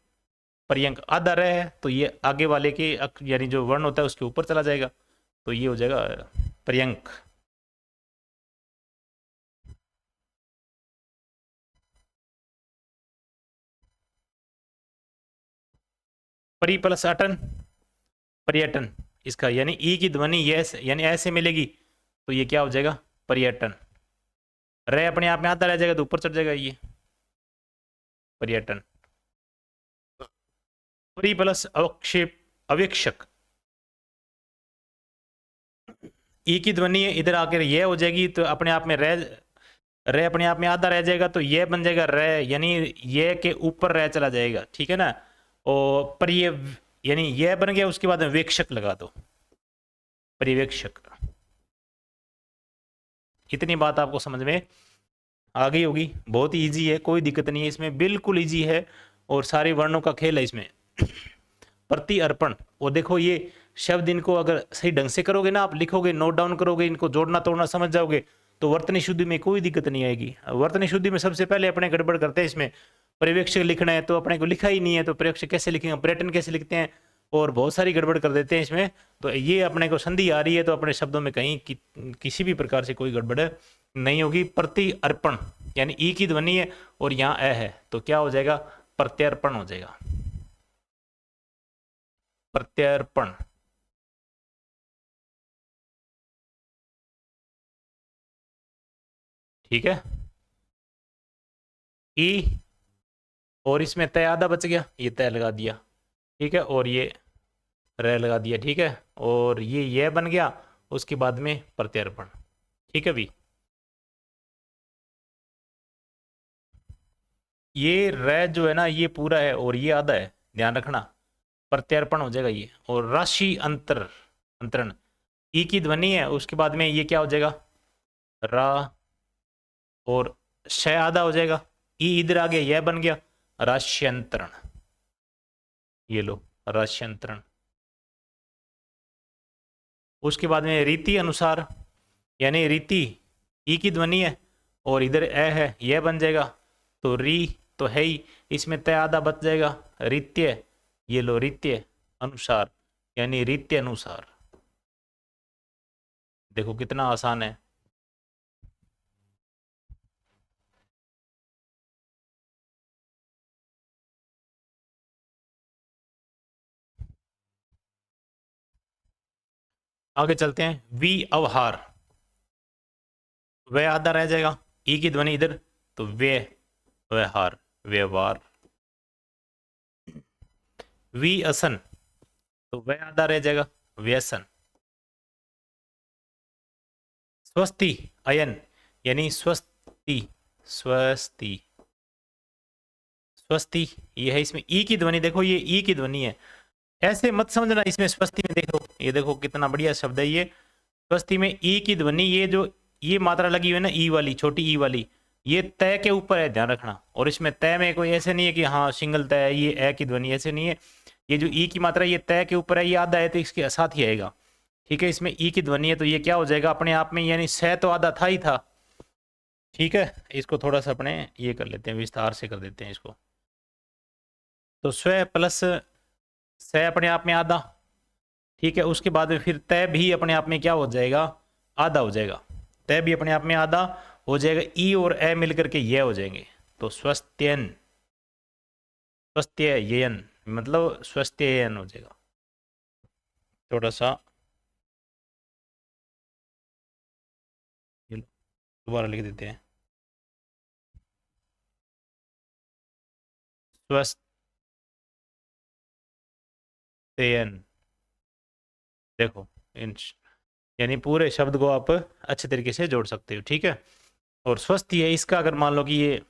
पर्यंक आधा रह है तो ये आगे वाले के यानी जो वर्ण होता है उसके ऊपर चला जाएगा, तो ये हो जाएगा पर्यंक। परी प्लस अटन, पर्यटन इसका, यानी ई की ध्वनि ये यानी ऐसे मिलेगी तो ये क्या हो जाएगा, पर्यटन। रे अपने आप में आता रह जाएगा तो ऊपर चढ़ जाएगा ये पर्यटन। परि प्लस अवक्षेप अवेक्षक, ई की ध्वनि इधर आकर ये हो जाएगी तो अपने आप में रे अपने आप में आधा रह जाएगा तो ये बन जाएगा रे, यानी ये के ऊपर रे चला जाएगा, ठीक है ना। और पर ये यानी ये बन गया, उसके बाद में वेक्षक लगा दो, पर्यवेक्षक। इतनी बात आपको समझ में आ गई होगी, बहुत इजी है, कोई दिक्कत नहीं है इसमें, बिल्कुल इजी है और सारे वर्णों का खेल है इसमें। प्रति अर्पण, और देखो ये शब्द इनको अगर सही ढंग से करोगे ना, आप लिखोगे, नोट डाउन करोगे, इनको जोड़ना तोड़ना समझ जाओगे तो वर्तनी शुद्धि में कोई दिक्कत नहीं आएगी। वर्तनी शुद्धि में सबसे पहले अपने गड़बड़ करते हैं, इसमें पर्यवेक्षक लिखना है तो अपने को लिखा ही नहीं है, तो पर्यवेक्षक कैसे लिखेंगे, पर्यटन कैसे लिखते हैं, और बहुत सारी गड़बड़ कर देते हैं इसमें। तो ये अपने को संधि आ रही है तो अपने शब्दों में कहीं किसी भी प्रकार से कोई गड़बड़ नहीं होगी। प्रति अर्पण यानी ई की ध्वनि है और यहाँ ए है तो क्या हो जाएगा, प्रत्यर्पण हो जाएगा, प्रत्यर्पण। ठीक है, ई और इसमें तय आधा बच गया, ये तय लगा दिया, ठीक है, और ये रे लगा दिया, ठीक है, और ये बन गया, उसके बाद में प्रत्यर्पण। ठीक है भी, ये रे जो है ना ये पूरा है और ये आधा है, ध्यान रखना, प्रत्यर्पण हो जाएगा ये। और राशि अंतरण, ई की ध्वनि है, उसके बाद में ये क्या हो जाएगा, रा, और श आधा हो जाएगा, ई इधर आ गया, यह बन गया राश्यंतरण। ये लो राश्यंतरण। उसके बाद में रीति अनुसार, यानी रीति ई की ध्वनि है और इधर ए है, यह बन जाएगा, तो री तो है ही, इसमें तय आधा बच जाएगा, रीत्य। ये लो रीत्य अनुसार, यानी रीत्य अनुसार। देखो कितना आसान है। आगे चलते हैं, वी अवहार, वे आधा रह जाएगा, ई की ध्वनि इधर तो वे, व्यवहार, व्यवहार। वी असन तो वे आधा रह जाएगा, व्यसन। स्वस्ति अयन यानी स्वस्ति, स्वस्ति, स्वस्ति ये है, इसमें ई की ध्वनि देखो, ये ई की ध्वनि है, ऐसे मत समझना, इसमें स्वस्ति में देखो, ये देखो कितना बढ़िया शब्द है ये। स्वस्ति में ई की ध्वनि, ये जो ये मात्रा लगी हुई है ना ई वाली, छोटी ई वाली, ये तय के ऊपर है, ध्यान रखना। और इसमें तय में कोई ऐसे नहीं है कि हाँ सिंगल तय है, ये ए की ध्वनि ऐसे नहीं है, ये जो ई की मात्रा ये तय के ऊपर है, ये आधा है तो इसके साथ ही आएगा, ठीक है। इसमें ई की ध्वनि है तो ये क्या हो जाएगा अपने आप में, यानी स तो आधा था ही था, ठीक है। इसको थोड़ा सा अपने ये कर लेते हैं, विस्तार से कर देते हैं इसको। तो स्व प्लस स अपने आप में आधा, ठीक है। उसके बाद में फिर तय भी अपने आप में क्या हो जाएगा, आधा हो जाएगा, तय भी अपने आप में आधा हो जाएगा, ई और ए मिलकर के ये हो जाएंगे, तो स्वस्थयन, स्वस्थयन मतलब स्वस्थयन हो जाएगा। थोड़ा सा दोबारा लिख देते हैं, स्वस्थयन। देखो इन यानी पूरे शब्द को आप अच्छे तरीके से जोड़ सकते हो, ठीक है। और स्वस्थ है, इसका अगर मान लो कि ये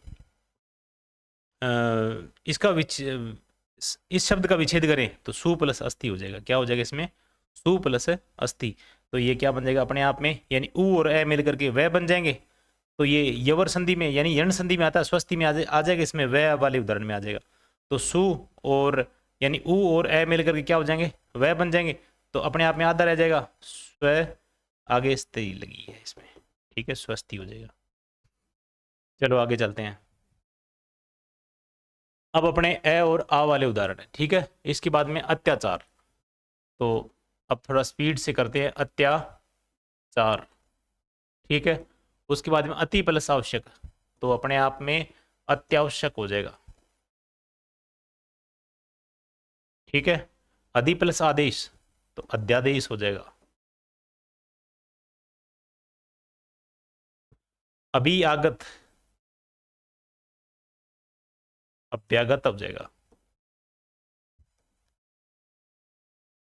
इसका इस शब्द का विच्छेद करें तो सु प्लस अस्थि हो जाएगा, क्या हो जाएगा इसमें, सु प्लस अस्थि। तो ये क्या बन जाएगा अपने आप में, यानी उ और ए मिल करके वह बन जाएंगे, तो ये यवर संधि में यानी यण संधि में आता है, स्वस्थि में आ जाएगा, इसमें वह वाले उदाहरण में आ जाएगा। तो सु और यानी उ और ए मिल करके क्या हो जाएंगे, वह बन जाएंगे, तो अपने आप में आधा रह जाएगा, स्व आगे स्त्री लगी है इसमें, ठीक है, स्वस्थी हो जाएगा। चलो आगे चलते हैं, अब अपने ए और आ वाले उदाहरण है, ठीक है। इसके बाद में अत्याचार, तो अब थोड़ा स्पीड से करते हैं, अत्याचार, ठीक है। उसके बाद में अति प्लस आवश्यक, तो अपने आप में अत्यावश्यक हो जाएगा, ठीक है। अधि प्लस आदेश, तो अध्यादेश हो जाएगा। अभी आगत अभ्यागत हो जाएगा।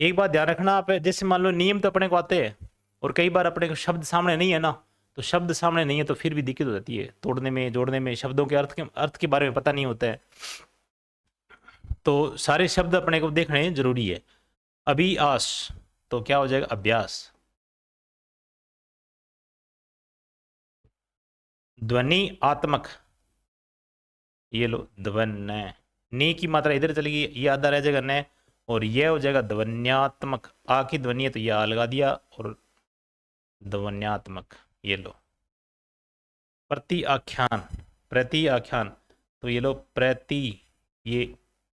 एक बात ध्यान रखना आप, जैसे मान लो नियम तो अपने को आते हैं और कई बार अपने को शब्द सामने नहीं है ना, तो शब्द सामने नहीं है तो फिर भी दिक्कत हो जाती है तोड़ने में जोड़ने में, शब्दों के अर्थ के बारे में पता नहीं होता है, तो सारे शब्द अपने को देखने जरूरी है। अभी आस तो क्या हो जाएगा अभ्यास। ध्वनि आत्मक, ये लो ध्वन नी की मात्रा इधर चलेगी, ये आधा रह जाएगा न, और यह हो जाएगा ध्वन्यात्मक। आ की ध्वनि है तो यह आ लगा दिया और ध्वन्यात्मक, ये लो। प्रति आख्यान, प्रति आख्यान तो ये लो प्रति, ये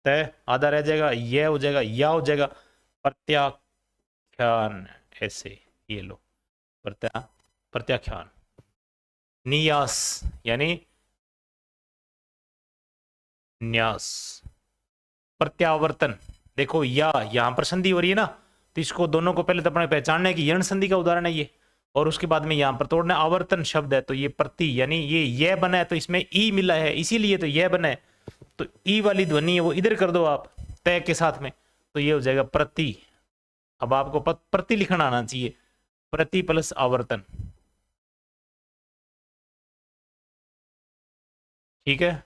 तय आधा रह जाएगा, यह हो जाएगा या हो जाएगा प्रत्याख्यान, ऐसे ये लो प्रत्याख्यान। नियास यानी न्यास। प्रत्यावर्तन, देखो या यहां पर संधि हो रही है ना, तो इसको दोनों को पहले तो अपने पहचानना है कि यण संधि का उदाहरण है ये, और उसके बाद में यहां पर तोड़ना। आवर्तन शब्द है तो ये प्रति यानी ये बना है तो इसमें ई मिला है, इसीलिए तो यह बना है, तो ई वाली ध्वनि है वो इधर कर दो आप तय के साथ में, तो ये हो जाएगा प्रति। अब आपको प्रति लिखना आना चाहिए, प्रति प्लस आवर्तन, ठीक है।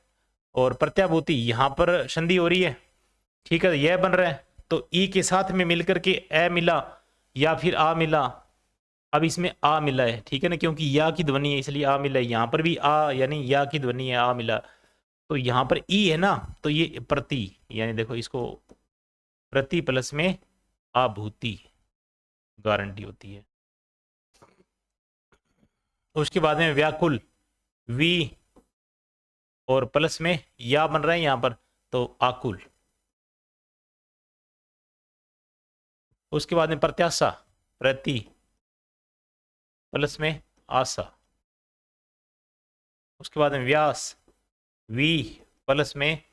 और प्रत्याभूति यहां पर संधि हो रही है, ठीक है, यह बन रहा है तो ई के साथ में मिलकर के ए मिला या फिर आ मिला। अब इसमें आ मिला है, ठीक है ना, क्योंकि या की ध्वनि है इसलिए आ मिला है, यहां पर भी आ यानी या की ध्वनि है, आ मिला, तो यहां पर ई है ना, तो ये प्रति यानी देखो इसको प्रति प्लस में आभूति गारंटी होती है। उसके बाद में व्याकुल, वी और प्लस में या बन रहा है यहां पर, तो आकुल। उसके बाद में प्रत्याशा, प्रति प्लस में आशा। उसके बाद में व्यास, वी प्लस में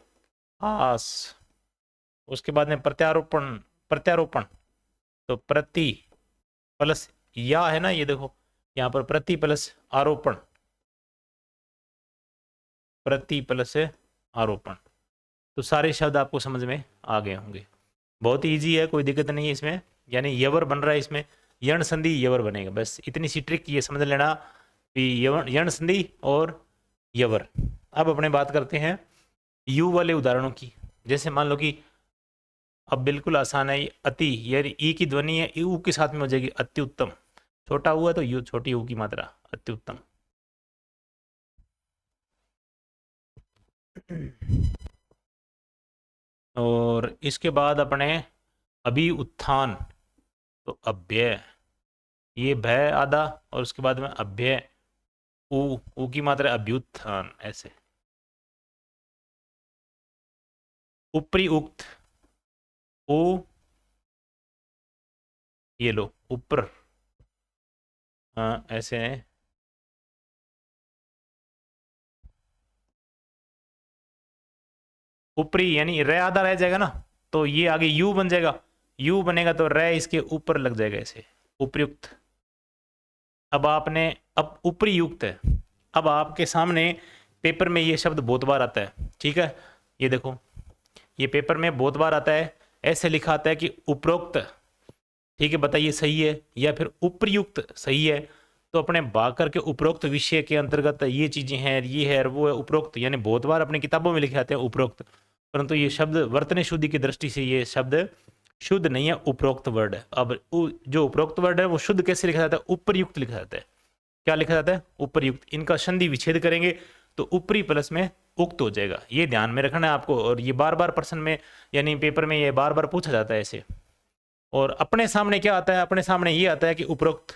आस। उसके बाद में प्रत्यारोपण, प्रत्यारोपण तो प्रति प्लस या है ना, ये देखो यहां पर प्रति प्लस आरोपण, प्रति प्लस आरोपण। तो सारे शब्द आपको समझ में आ गए होंगे, बहुत इजी है, कोई दिक्कत नहीं है इसमें, यानी यवर बन रहा है इसमें, यण संधि यवर बनेगा, बस इतनी सी ट्रिक ये समझ लेना कि यण संधि और यवर। अब अपने बात करते हैं यू वाले उदाहरणों की। जैसे मान लो कि अब बिल्कुल आसान है, अति यानी ई की ध्वनि है यू के साथ में हो जाएगी अति उत्तम, छोटा हुआ तो यू छोटी यू की मात्रा अति उत्तम। और इसके बाद अपने अभी उत्थान तो अभ्यय, ये भय आधा और उसके बाद में अभ्यय, ऊ की मात्रा अभ्युत्थान, ऐसे। ऊपरी उक्त, ओ ये लो ऊपर, हाँ ऐसे है। ऊपरी यानी रे आधा रह जाएगा ना, तो ये आगे यू बन जाएगा, यू बनेगा तो रे इसके ऊपर लग जाएगा ऐसे, उपयुक्त। अब आपने, अब ऊपरी युक्त है, अब आपके सामने पेपर में ये शब्द बहुत बार आता है, ठीक है, ये देखो ये पेपर में बहुत बार आता है, ऐसे लिखा आता है कि उपरोक्त, ठीक है, बताइए सही है या फिर उपयुक्त सही है। तो अपने भाग करके उपरोक्त विषय के अंतर्गत ये चीजें हैं, ये है वो है, उपरोक्त यानी बहुत बार अपनी किताबों में लिखे आते हैं उपरोक्त, परंतु ये शब्द वर्तनी शुद्धि की दृष्टि से ये शब्द शुद्ध नहीं है, उपरोक्त वर्ड है। अब जो उपरोक्त वर्ड है वो शुद्ध कैसे लिखा जाता है, उपरयुक्त लिखा जाता है। क्या लिखा जाता है, उपरयुक्त। इनका संधि विच्छेद करेंगे तो ऊपरी प्लस में उक्त हो जाएगा, ये ध्यान में रखना है आपको। और ये बार बार प्रश्न में यानी पेपर में ये बार बार पूछा जाता है ऐसे। और अपने सामने क्या आता है, अपने सामने ये आता है कि उपरोक्त,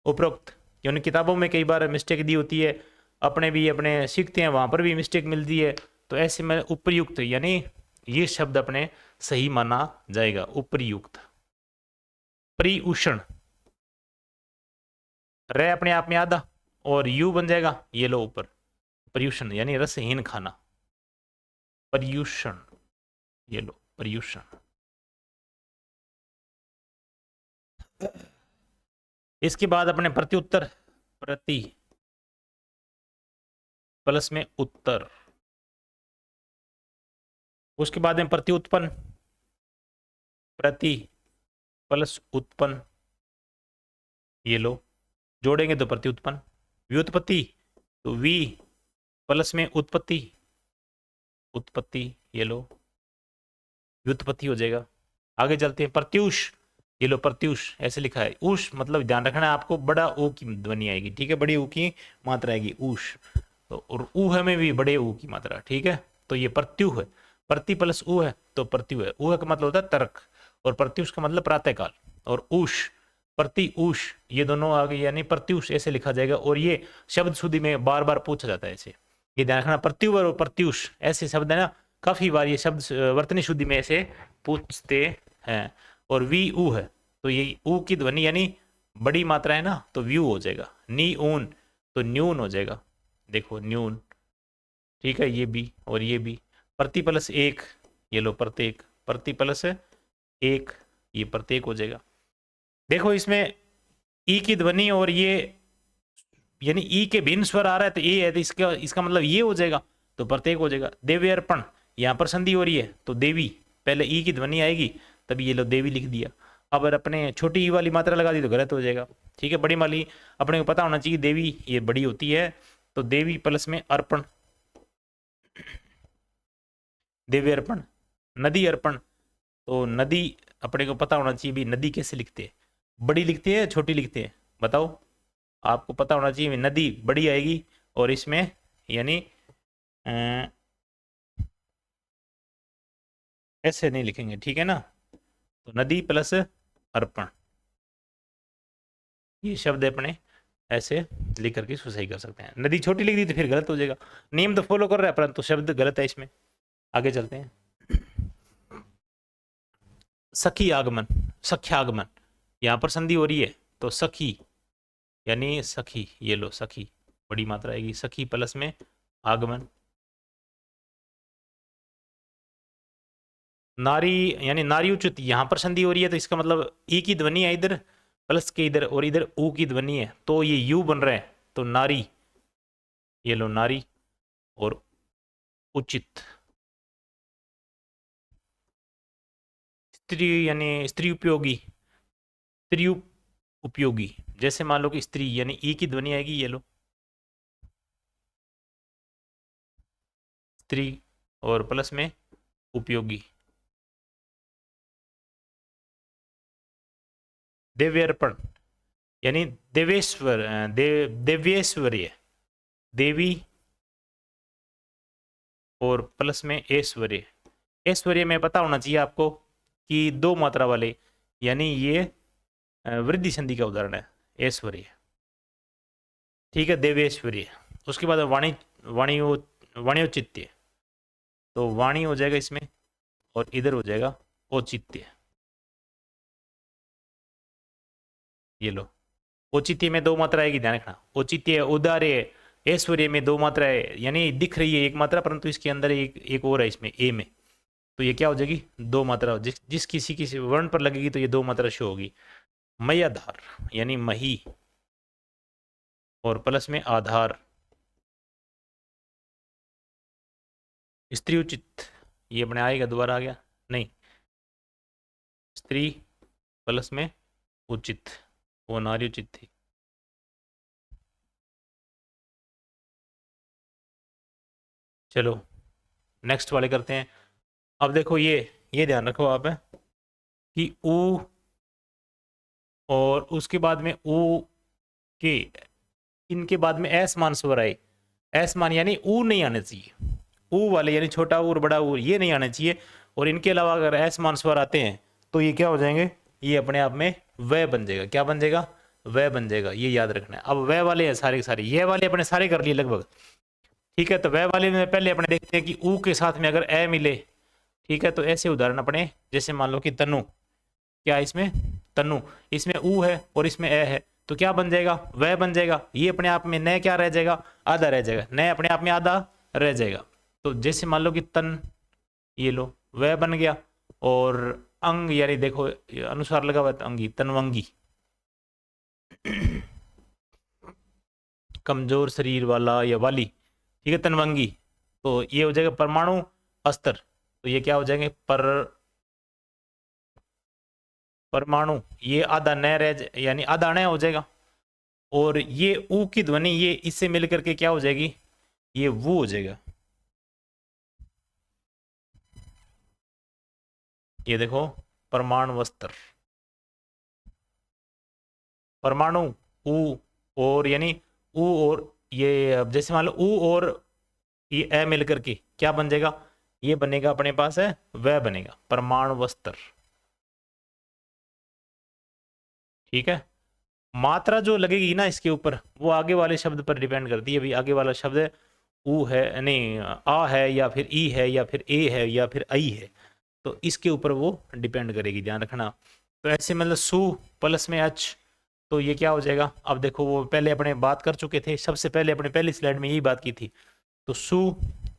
उपरोक्त यानी किताबों में कई बार मिस्टेक दी होती है, अपने भी अपने सीखते हैं वहां पर भी मिस्टेक मिलती है, तो ऐसे में उपयुक्त यानी ये शब्द अपने सही माना जाएगा, उपयुक्त। परिउषण, रे अपने आप में आधा और यू बन जाएगा, ये लो ऊपर, पर्यूषण यानी रसहीन खाना, पर्यूषण, ये लो पर्यूषण। इसके बाद अपने प्रत्युत्तर, प्रति प्लस में उत्तर, उसके बाद में प्रत्युत्पन्न, प्रति प्लस उत्पन्न, ये लो जोड़ेंगे तो प्रत्युत्पन्न, व्युत्पत्ति तो वी प्लस में उत्पत्ति, उत्पत्ति ये लो व्युत्पत्ति हो जाएगा। आगे चलते हैं, प्रत्यूष, ये लो प्रत्यूष ऐसे लिखा है, उष मतलब ध्यान रखना है आपको, बड़ा ऊ की ध्वनि आएगी, ठीक है, बड़ी ऊ की मात्रा आएगी उष, तो और ऊह में भी बड़े ऊ की मात्रा, ठीक है। तो ये प्रत्यु है, प्रति प्लस ऊ है तो प्रत्यु है, ऊह का मतलब होता है तर्क, और प्रत्युष का मतलब प्रातःकाल, और उष प्रति उष ये दोनों आ गए, यानी प्रत्युष ऐसे लिखा जाएगा। और ये शब्द शुद्धि में बार बार पूछा जाता है ऐसे, ये ध्यान रखना, प्रत्युवर और प्रत्युष ऐसे शब्द है ना, काफी बार ये शब्द वर्तनी शुद्धि में ऐसे पूछते हैं। और वी ऊ है तो ये ऊ की ध्वनि यानी बड़ी मात्रा है ना, तो व्यू हो जाएगा। नी ऊन तो न्यून हो जाएगा, देखो न्यून, ठीक है, ये भी और ये भी। प्रति प्लस एक, ये लो प्रत्येक, प्रति प्लस एक, ये प्रत्येक हो जाएगा। देखो इसमें ई की ध्वनि और ये यानी ई के भिन्न स्वर आ रहा है तो ए है, तो इसका मतलब ये हो जाएगा, तो प्रत्येक हो जाएगा। देवी अर्पण, यहाँ पर संधि हो रही है तो देवी, पहले ई की ध्वनि आएगी तभी ये लो देवी लिख दिया। अब अगर अपने छोटी ई वाली मात्रा लगा दी तो गलत हो जाएगा, ठीक है। बड़ी वाली अपने को पता होना चाहिए, देवी ये बड़ी होती है, तो देवी प्लस में अर्पण, देवी अर्पण। नदी अर्पण, तो नदी अपने को पता होना चाहिए भी नदी कैसे लिखते हैं, बड़ी लिखते हैं छोटी लिखते हैं, बताओ, आपको पता होना चाहिए। नदी बड़ी आएगी और इसमें यानी ऐसे नहीं लिखेंगे, ठीक है ना। तो नदी प्लस अर्पण, ये शब्द अपने ऐसे लिख करके इसको सही कर सकते हैं। नदी छोटी लिख दी तो फिर गलत हो जाएगा, नियम तो फॉलो कर रहा है परंतु शब्द गलत है इसमें। आगे चलते हैं, सखी आगमन, सख्यागमन, यहाँ पर संधि हो रही है तो सखी यानी सखी, ये लो सखी बड़ी मात्रा आएगी, सखी प्लस में आगमन। नारी यानी नारी उचित, यहाँ पर संधि हो रही है तो इसका मतलब ई की ध्वनि है इधर प्लस के इधर, और इधर ऊ की ध्वनि है तो ये यू बन रहा है, तो नारी, ये लो नारी, और उचित, स्त्री यानी स्त्री उपयोगी, स्त्री उपयोगी, जैसे मान लो कि स्त्री यानी ई की ध्वनि आएगी, ये लो स्त्री और प्लस में उपयोगी। देव्यर्पण यानी देवेश्वर, देव्येश्वर्य, देवी और प्लस में ऐश्वर्य। ऐश्वर्य में पता होना चाहिए आपको कि दो मात्रा वाले, यानी ये वृद्धि संधि का उदाहरण है ऐश्वर्य, ठीक है, देवेश्वर्य। उसके बाद वाणी, वाणियोचित्य, तो वाणी हो जाएगा इसमें और इधर हो जाएगा औचित्य, ये लो औचित्य में दो मात्रा आएगी, ध्यान रखना, औचित्य उदार्य, ऐश्वर्य में दो मात्रा है, यानी दिख रही है एक मात्रा परंतु इसके अंदर एक और है इसमें ए में, तो ये क्या हो जाएगी दो मात्रा, जिस किसी वर्ण पर लगेगी तो ये दो मात्रा शो होगी। मयाधार यानी मही और प्लस में आधार। स्त्री उचित, ये अपने आएगा, दोबारा आ गया नहीं, स्त्री प्लस में उचित, वो नारी उचित थी। चलो नेक्स्ट वाले करते हैं। अब देखो ये ध्यान रखो आप कि ऊ और उसके बाद में ऊ के, इनके बाद में एस मान स्वर आए, एस मान यानी ऊ नहीं आने चाहिए, ऊ वाले यानी छोटा ऊ और बड़ा ऊ ये नहीं आने चाहिए, और इनके अलावा अगर एस मान स्वर आते हैं तो ये क्या हो जाएंगे, ये अपने आप में वह बन जाएगा, क्या बन जाएगा, वह बन जाएगा, ये याद रखना है। अब वह वाले हैं सारे के सारे, ये वाले अपने सारे कर लिए लगभग, ठीक है। तो वह वाले में पहले अपने देखते हैं कि ऊ के साथ में अगर ए मिले, ठीक है, तो ऐसे उदाहरण अपने, जैसे मान लो कि तनु, क्या इसमें तनु, इसमें ऊ है और इसमें ए है, तो क्या बन जाएगा, वह बन जाएगा। ये अपने आप में न क्या रह जाएगा, आधा रह जाएगा, न अपने आप में आधा रह जाएगा। तो जैसे मान लो कि तन, ये लो वह बन गया, और अंग यानी देखो अनुसार लगा हुआ है अंगी, तनवंगी, कमजोर शरीर वाला या वाली, ठीक है, तनवंगी। तो ये हो जाएगा परमाणु अस्तर। तो ये क्या हो जाएंगे, परमाणु, ये आधा न यानी आधा न हो जाएगा। और ये ऊ की ध्वनि ये इससे मिलकर के क्या हो जाएगी, ये वो हो जाएगा। ये देखो परमाणु वस्त्र, परमाणु ऊ, और यानी ऊ और ये, अब जैसे मान लो ऊ और ये ए मिलकर के क्या बन जाएगा, ये बनेगा अपने पास है, वह बनेगा परमाणु वस्त्र। ठीक है। मात्रा जो लगेगी ना इसके ऊपर वो आगे वाले शब्द पर डिपेंड करती है। अभी आगे वाला शब्द है ऊ है, नहीं आ है, या फिर ई है, या फिर ए है, या फिर आई है, तो इसके ऊपर वो डिपेंड करेगी, ध्यान रखना। तो ऐसे मतलब सु प्लस में अच, तो ये क्या हो जाएगा, अब देखो वो पहले अपने बात कर चुके थे, सबसे पहले अपने पहली स्लाइड में यही बात की थी। तो सु,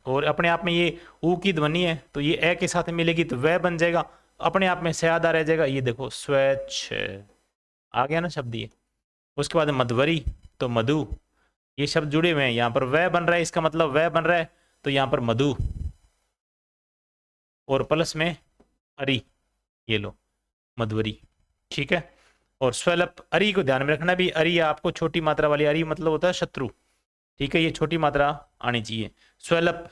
और अपने आप में ये ऊ की ध्वनि है तो ये ए के साथ मिलेगी तो वह बन जाएगा, अपने आप में से आधा रह जाएगा, ये देखो स्वच्छ, आ गया ना शब्द ये। उसके बाद मधुवरी, तो मधु, ये शब्द जुड़े हुए हैं, यहाँ पर वह बन रहा है, इसका मतलब वह बन रहा है, तो यहाँ पर मधु, और प्लस में अरी, ये लो मधुवरी। ठीक है। और स्वलप अरी को ध्यान में रखना भी, अरी आपको छोटी मात्रा वाली, अरी मतलब होता है शत्रु, ठीक है, ये छोटी मात्रा आनी चाहिए। स्वलप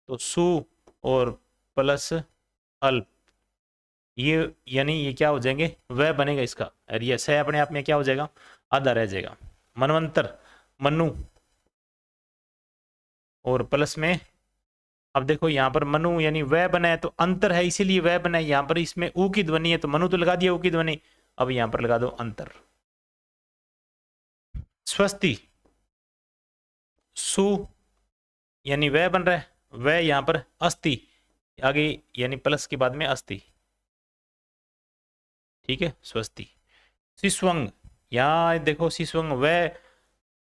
तो सु और प्लस अल्प, ये यानी ये क्या हो जाएंगे, वह बनेगा इसका, और ये सह अपने आप में क्या हो जाएगा, आधा रह जाएगा। मनवंतर, मनु, और प्लस में, अब देखो यहाँ पर मनु यानी वह बना है तो अंतर है इसीलिए वह बना है, यहाँ पर इसमें ऊ की ध्वनि है तो मनु तो लगा दिया ऊ की ध्वनि, अब यहाँ पर लगा दो अंतर। स्वस्ति, सु यानी वह बन रहा है, वह यहाँ पर अस्ति, आगे यानी प्लस के बाद में अस्ति। ठीक है, स्वस्ति। शिशुअंग, यहाँ देखो शिशुअंग, वह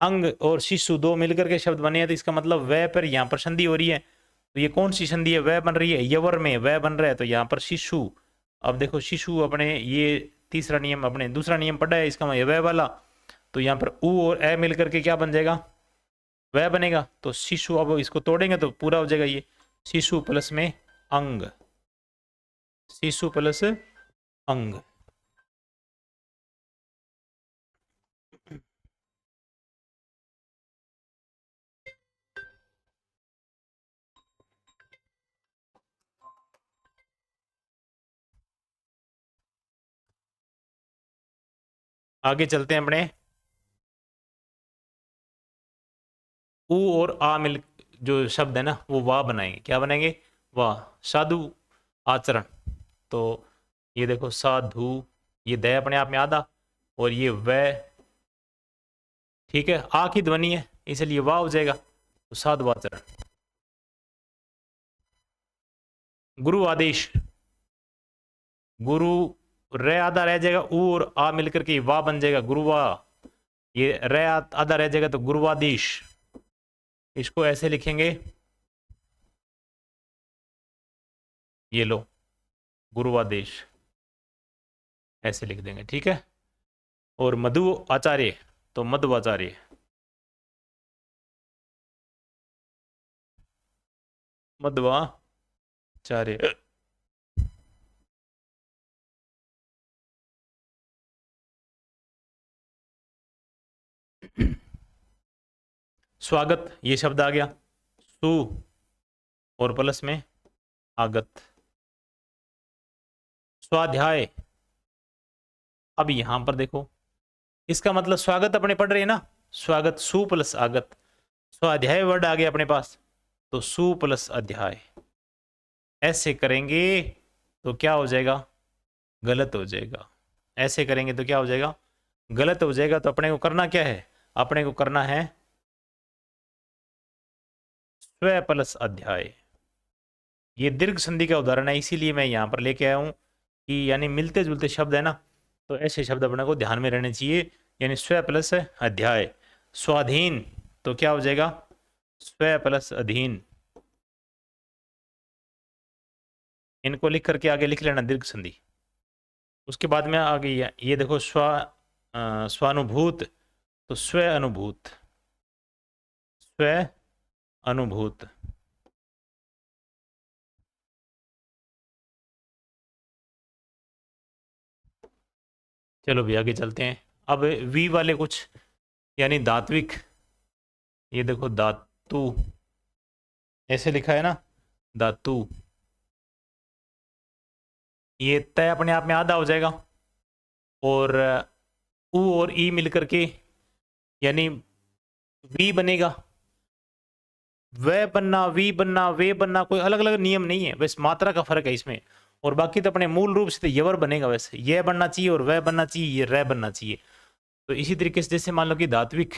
अंग और शिशु दो मिलकर के शब्द बने हैं, तो इसका मतलब वह पर यहाँ पर संधि हो रही है, तो ये कौन सी संधि है, वह बन रही है, यवर में वह बन रहा है, तो यहाँ पर शिशु। अब देखो शिशु अपने ये तीसरा नियम, अपने दूसरा नियम पढ़ा है, इसका मतलब वह वाला, तो यहाँ पर ऊ और ए मिलकर के क्या बन जाएगा, वह बनेगा, तो शिशु। अब इसको तोड़ेंगे तो पूरा हो जाएगा, ये शिशु प्लस में अंग, शिशु प्लस अंग। आगे चलते हैं अपने, ऊ और आ मिल जो शब्द है ना वो वाह बनाएंगे, क्या बनाएंगे, वाह। साधु आचरण, तो ये देखो साधु, ये दय अपने आप में आधा, और ये वह, ठीक है, आ की ध्वनि है इसलिए वाह हो जाएगा, तो साधु आचरण। गुरु आदेश, गुरु रे आधा रह जाएगा, ऊ और आ मिलकर के वाह बन जाएगा, गुरुवा, ये रे आधा रह जाएगा तो गुरुवादेश। इसको ऐसे लिखेंगे, ये लो गुरुवादेश, ऐसे लिख देंगे, ठीक है। और मधु आचार्य, तो मध्वाचार्य, मध्वाचार्य। स्वागत, ये शब्द आ गया, सु और प्लस में आगत। स्वाध्याय, अब यहां पर देखो इसका मतलब स्वागत अपने पढ़ रहे हैं ना, स्वागत सु प्लस आगत, स्वाध्याय वर्ड आ गया अपने पास, तो सु प्लस अध्याय। ऐसे करेंगे तो क्या हो जाएगा, गलत हो जाएगा, ऐसे करेंगे तो क्या हो जाएगा, गलत हो जाएगा। तो अपने को करना क्या है, अपने को करना है स्व प्लस अध्याय। ये दीर्घ संधि का उदाहरण है इसीलिए मैं यहां पर लेके आया हूं कि यानी मिलते जुलते शब्द है ना, तो ऐसे शब्द अपने को ध्यान में रहने चाहिए, यानी स्व प्लस अध्याय। स्वाधीन, तो क्या हो जाएगा, स्व प्लस अधीन। इनको लिख करके आगे लिख लेना दीर्घ संधि। उसके बाद में आगे ये देखो स्वानुभूत, तो स्व अनुभूत, स्व अनुभूत। चलो भी आगे चलते हैं। अब वी वाले कुछ, यानी धात्विक, ये देखो धातु, ऐसे लिखा है ना, धातु, ये तय अपने आप में आधा हो जाएगा, और उ और ई मिलकर के यानी वी बनेगा। वह बनना, वी बनना, वे बनना, कोई अलग अलग नियम नहीं है, बस मात्रा का फर्क है इसमें। और बाकी तो अपने मूल रूप से तो यवर बनेगा, वैसे यह बनना चाहिए और वह बनना चाहिए, ये रह बनना चाहिए। तो इसी तरीके से जैसे मान लो कि धात्विक,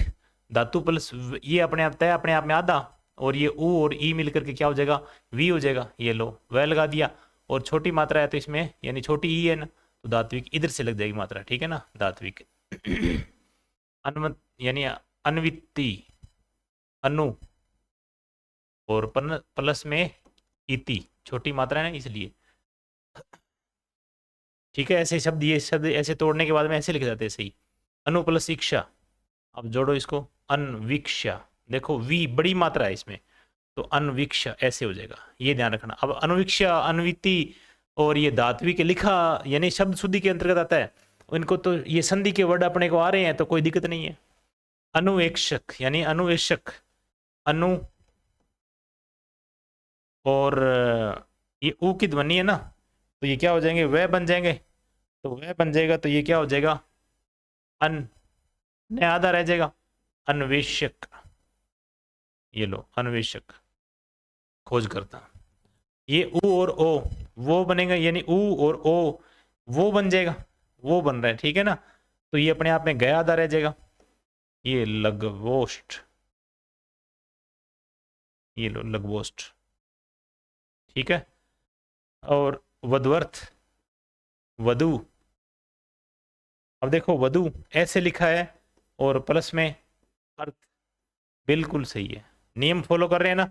धातु प्लस ये अपने आप तय अपने आप में आधा, और ये ऊ और ई मिलकर के क्या हो जाएगा, वी हो जाएगा। ये लो वह लगा दिया, और छोटी मात्रा है तो इसमें यानी छोटी ई है ना, तो धात्विक इधर से लग जाएगी मात्रा, ठीक है ना, धात्विक। अन्वत यानी अन्विति, अनु, और प्लस में इति, छोटी मात्रा है ना इसलिए, ठीक है। ऐसे शब्द, ये शब्द ऐसे तोड़ने के बाद में ऐसे लिखे जाते हैं सही, अनु प्लस इक्षा। अब जोड़ो इसको, अनवीक्षा, देखो वी बड़ी मात्रा है इसमें, तो अनवीक्षा ऐसे हो जाएगा, ये ध्यान रखना। अब अनवीक्षा, अनविति और ये धात्विक लिखा यानी शब्द शुद्धि के अंतर्गत आता है, इनको तो ये संधि के वर्ड अपने को आ रहे हैं तो कोई दिक्कत नहीं है। अनुवेक्षक यानी अनुवेशक, अनु और ये ऊ की ध्वनि है ना, तो ये क्या हो जाएंगे, वह बन जाएंगे। तो वह बन जाएगा तो ये क्या हो जाएगा, अन, ने आधा रह जाएगा, अन्वेषक। ये लो अन्वेषक, खोज करता। ये ऊ और ओ वो बनेगा, यानी ऊ और ओ वो बन जाएगा, वो बन रहा है, ठीक है ना। तो ये अपने आप में गया आधा रह जाएगा, ये लगवोष्ट, ये लो लगवोष्ट, ठीक है। और वधवर्थ, वधु, अब देखो वधु ऐसे लिखा है और प्लस में अर्थ, बिल्कुल सही है, नियम फॉलो कर रहे हैं ना।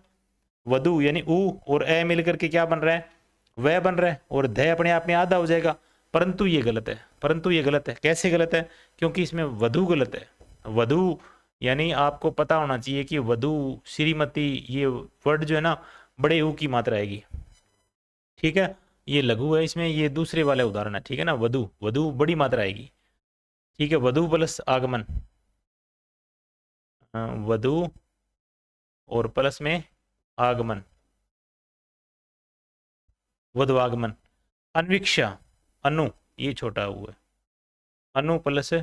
वधु यानी ऊ और ए मिलकर के क्या बन रहा है, वह बन रहा है, और ध अपने आप में आधा हो जाएगा। परंतु ये गलत है, परंतु ये गलत है, कैसे गलत है, क्योंकि इसमें वधु गलत है। वधु यानी आपको पता होना चाहिए कि वधु, श्रीमती, ये वर्ड जो है ना बड़े ऊ की मात्रा आएगी, ठीक है। ये लघु है इसमें, ये दूसरे वाले उदाहरण है, ठीक है ना। वधु, वधु बड़ी मात्रा आएगी, ठीक है। वधु प्लस आगमन, वधु और प्लस में आगमन, वधु आगमन। अन्वीक्षा, अनु, ये छोटा हुआ है, अनु प्लस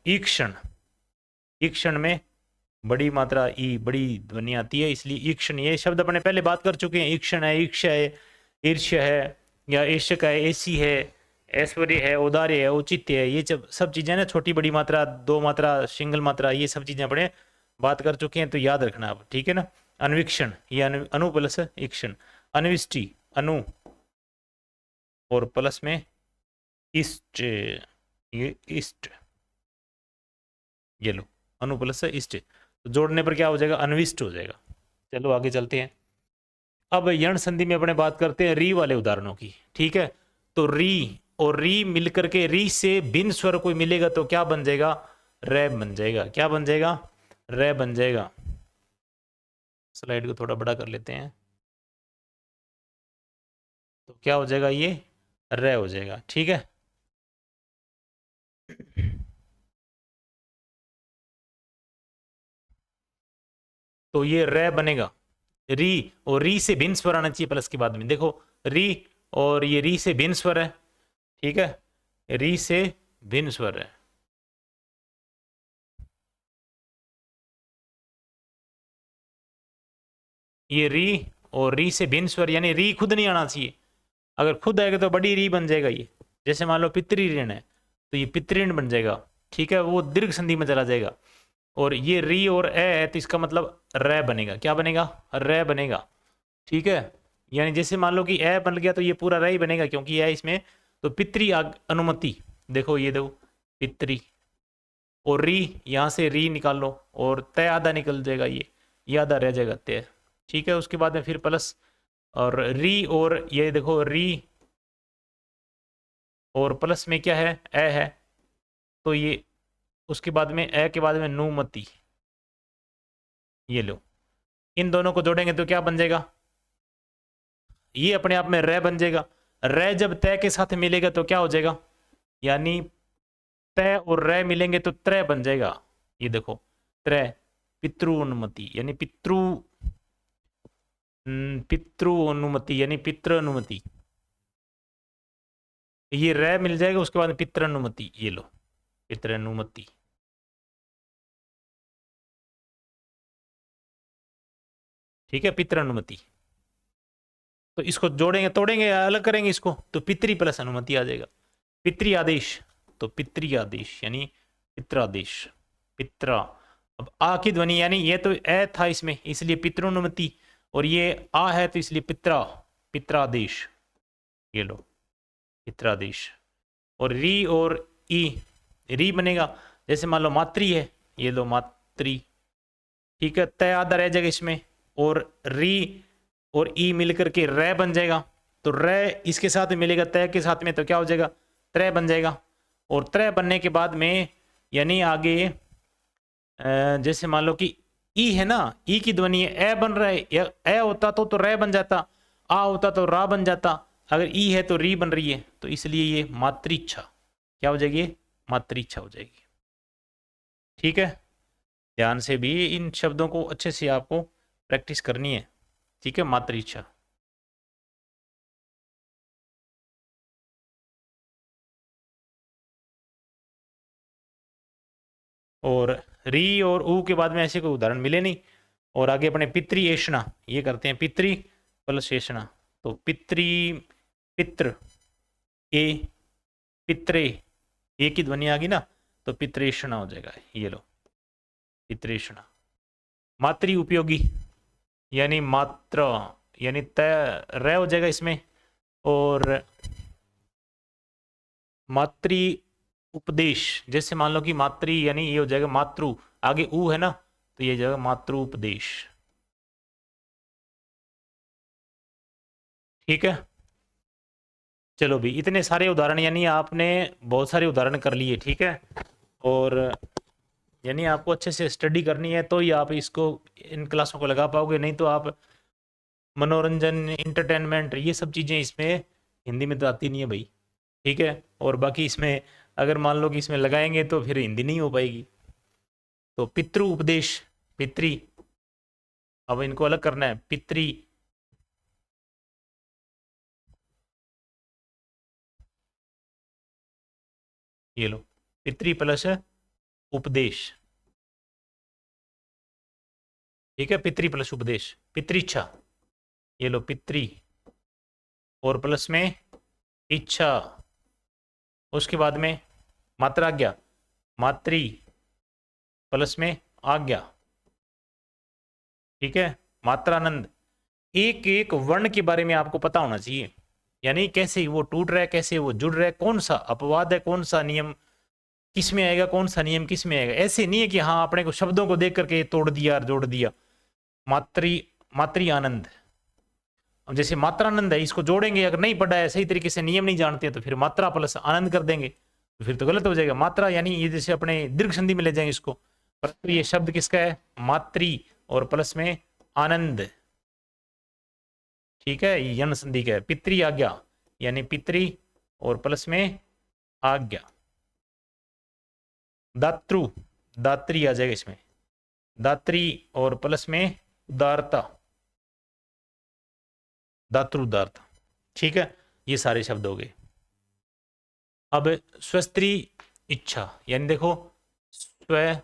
ईक्षण, ईक्षण में बड़ी मात्रा ई, बड़ी ध्वनि आती है, इसलिए ईक्षण, ये शब्द अपने पहले बात कर चुके हैं। ईक्षण है, ईक्षा है, ईर्ष्य है, या ईर्षक है, ऐसी है, ऐश्वर्य है, औदार्य है, औचित्य है, ये सब चीजें ना, छोटी बड़ी मात्रा, दो मात्रा, सिंगल मात्रा, ये सब चीजें अपने बात कर चुके हैं, तो याद रखना आप, ठीक है ना। अन्वीक्षण, ये अनु प्लस ईक्षण। अनविष्टि, अनु और प्लस में इष्ट, ये इष्ट, ये लो अनु प्लस इष्ट, तो जोड़ने पर क्या हो जाएगा, अनविष्ट हो जाएगा। चलो आगे चलते हैं। अब यण संधि में अपने बात करते हैं री वाले उदाहरणों की, ठीक है। तो री और री मिलकर के, री से भिन्न स्वर कोई मिलेगा तो क्या बन जाएगा, रे बन जाएगा। क्या बन जाएगा, रे बन जाएगा। स्लाइड को थोड़ा बड़ा कर लेते हैं, तो क्या हो जाएगा, ये रे हो जाएगा, ठीक है। तो ये रे बनेगा, री, और री से भिन्न स्वर आना चाहिए प्लस के बाद में, देखो री और ये री से भिन्न स्वर है, ठीक है, री से भिन्न स्वर है। ये री और री से भिन्न स्वर, यानी री खुद नहीं आना चाहिए, अगर खुद आएगा तो बड़ी री बन जाएगा ये। जैसे मान लो पितृ ऋण है, तो ये पितृण बन जाएगा, ठीक है, वो दीर्घ संधि में चला जाएगा। और ये री और ए है तो इसका मतलब रे बनेगा। क्या बनेगा, रे बनेगा, ठीक है। यानी जैसे मान लो कि ए बन गया तो ये पूरा रे ही बनेगा, क्योंकि यह इसमें तो पितृ अनुमति, देखो ये दो पितृ, और री, यहाँ से री निकाल लो और तय आधा निकल जाएगा, ये आधा रह जाएगा तय, ठीक है। उसके बाद में फिर प्लस और री, और ये देखो री और प्लस में क्या है, ए है, तो ये उसके बाद में ए के बाद में नुमति, ये लो, इन दोनों को जोड़ेंगे तो क्या बन जाएगा, ये अपने आप में रे बन जाएगा। रे जब तय के साथ मिलेगा तो क्या हो जाएगा, यानी तय और रे मिलेंगे तो त्रय बन जाएगा। ये देखो त्रय, पितृनुमति यानी पितृ अनुमति यानी पितृ अनुमति, ये रे मिल जाएगा, उसके बाद पितृ अनुमति, ये लो पितृ अनुमति। ठीक है, पितृ अनुमति। तो इसको जोड़ेंगे तोड़ेंगे अलग करेंगे इसको, तो पितृ प्लस अनुमति आ जाएगा। पितृ आदेश, तो पितृ आदेश यानी पित्रादेश, पित्रा। अब आ की ध्वनि, यानी ये तो ए था इसमें इसलिए पितृनुमति, और ये आ है तो इसलिए पित्रा, पित्रादेश, ये लो पित्रादेश। और री और ई, री बनेगा जैसे मान लो मातृ है, ये लो मातृ। ठीक है, तय आधा रह जाएगा इसमें, और री और ई मिलकर के रे बन जाएगा, तो रे इसके साथ मिलेगा तय के साथ में, तो क्या हो जाएगा, त्रय बन जाएगा। और त्रय बनने के बाद में यानी आगे जैसे मान लो कि ई है ना, ई की ध्वनि है, ए बन रहा है, ए होता तो रे बन जाता, आ होता तो रा बन जाता, अगर ई है तो री बन रही है, तो इसलिए ये मातृच्छा क्या हो जाएगी, मातृच्छा हो जाएगी। ठीक है, ध्यान से भी इन शब्दों को अच्छे से आपको प्रैक्टिस करनी है। ठीक है, मातृच्छा। और री और ऊ के बाद में ऐसे कोई उदाहरण मिले नहीं। और आगे अपने पितृ एषणा, ये करते हैं पितृ प्लस एषणा, तो पितृ, पितृ ए, पित्रे, ए की ध्वनि आ गई ना, तो पितृेषणा हो जाएगा, ये लो पितृेषणा। मातृ उपयोगी यानी मात्र, यानी तय र हो जाएगा इसमें, और मातृ उपदेश, जैसे मान लो कि मातृ यानी ये हो जाएगा मातृ, आगे ऊ है ना, तो ये जाएगा मातृ उपदेश। ठीक है, चलो भी इतने सारे उदाहरण, यानी आपने बहुत सारे उदाहरण कर लिए। ठीक है, और यानी आपको अच्छे से स्टडी करनी है तो ही आप इसको इन क्लासों को लगा पाओगे, नहीं तो आप मनोरंजन, इंटरटेनमेंट, ये सब चीज़ें इसमें हिंदी में तो आती नहीं है भाई। ठीक है, और बाकी इसमें अगर मान लो कि इसमें लगाएंगे तो फिर हिंदी नहीं हो पाएगी। तो पितृ उपदेश, पितृ, अब इनको अलग करना है, पितृ, ये लो पितृ प्लस उपदेश। ठीक है, पितृ प्लस उपदेश, पितृच्छा, ये लो पितृ और प्लस में इच्छा, उसके बाद में मात्राज्ञा, मातृ प्लस में आज्ञा। ठीक है, मात्रानंद, एक एक वर्ण के बारे में आपको पता होना चाहिए, यानी कैसे वो टूट रहा है, कैसे वो जुड़ रहा है, कौन सा अपवाद है, कौन सा नियम किस में आएगा, कौन सा नियम किस में आएगा। ऐसे नहीं है कि हाँ अपने को शब्दों को देख करके तोड़ दिया और जोड़ दिया। मातृ, मातृ आनंद, अब जैसे मात्रानंद है, इसको जोड़ेंगे, अगर नहीं पढ़ा है सही तरीके से, नियम नहीं जानते तो फिर मात्रा प्लस आनंद कर देंगे, तो फिर तो गलत हो जाएगा। मात्रा यानी ये जैसे अपने दीर्घ संधि में ले जाएंगे इसको, परंतु ये शब्द किसका है, मातृ और प्लस में आनंद। ठीक है, ये यन संधि का है। पितृ आज्ञा यानी पितृ और प्लस में आज्ञा। दातृ, दात्री आ जाएगा इसमें, दात्री और प्लस में उदारता, दातृ उदारता। ठीक है, ये सारे शब्द हो गए। अब स्वस्त्री इच्छा, यानी देखो स्व,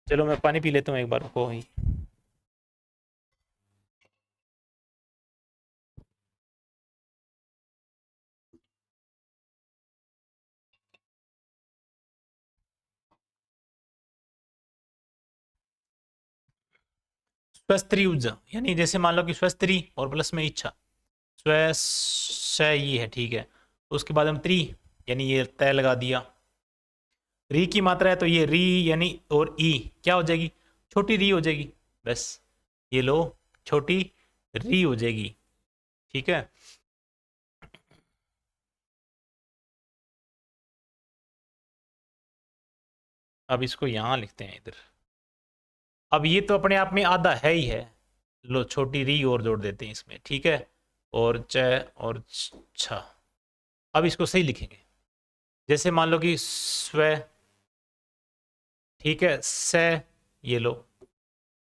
चलो मैं पानी पी लेता हूँ एक बार को ही। स्वस्त्री ऊर्जा, यानी जैसे मान लो कि स्वस्त्री और प्लस में इच्छा, स्व ये है। ठीक है, उसके बाद हम त्री, यानी ये तय लगा दिया। री की मात्रा है तो ये री यानी और ई क्या हो जाएगी, छोटी री हो जाएगी, बस ये लो छोटी री हो जाएगी। ठीक है, अब इसको यहाँ लिखते हैं इधर। अब ये तो अपने आप में आधा है ही है, लो छोटी री और जोड़ देते हैं इसमें, ठीक है, और च और छ। अब इसको सही लिखेंगे, जैसे मान लो कि स्व, ठीक है, स, ये लो,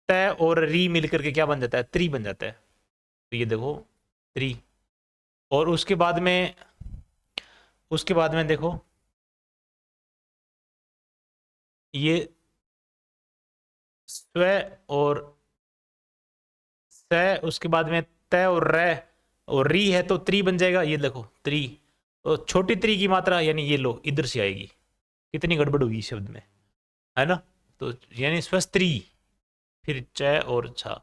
तय और री मिलकर के क्या बन जाता है, त्री बन जाता है। तो ये देखो त्री, और उसके बाद में देखो ये स्व और स, उसके बाद में तय और रे और री है तो त्री बन जाएगा, ये देखो त्री। तो छोटी त्री की मात्रा यानी ये लो इधर से आएगी, कितनी गड़बड़ हुई शब्द में, है ना। तो यानी स्वस्त्री, फिर च और छा,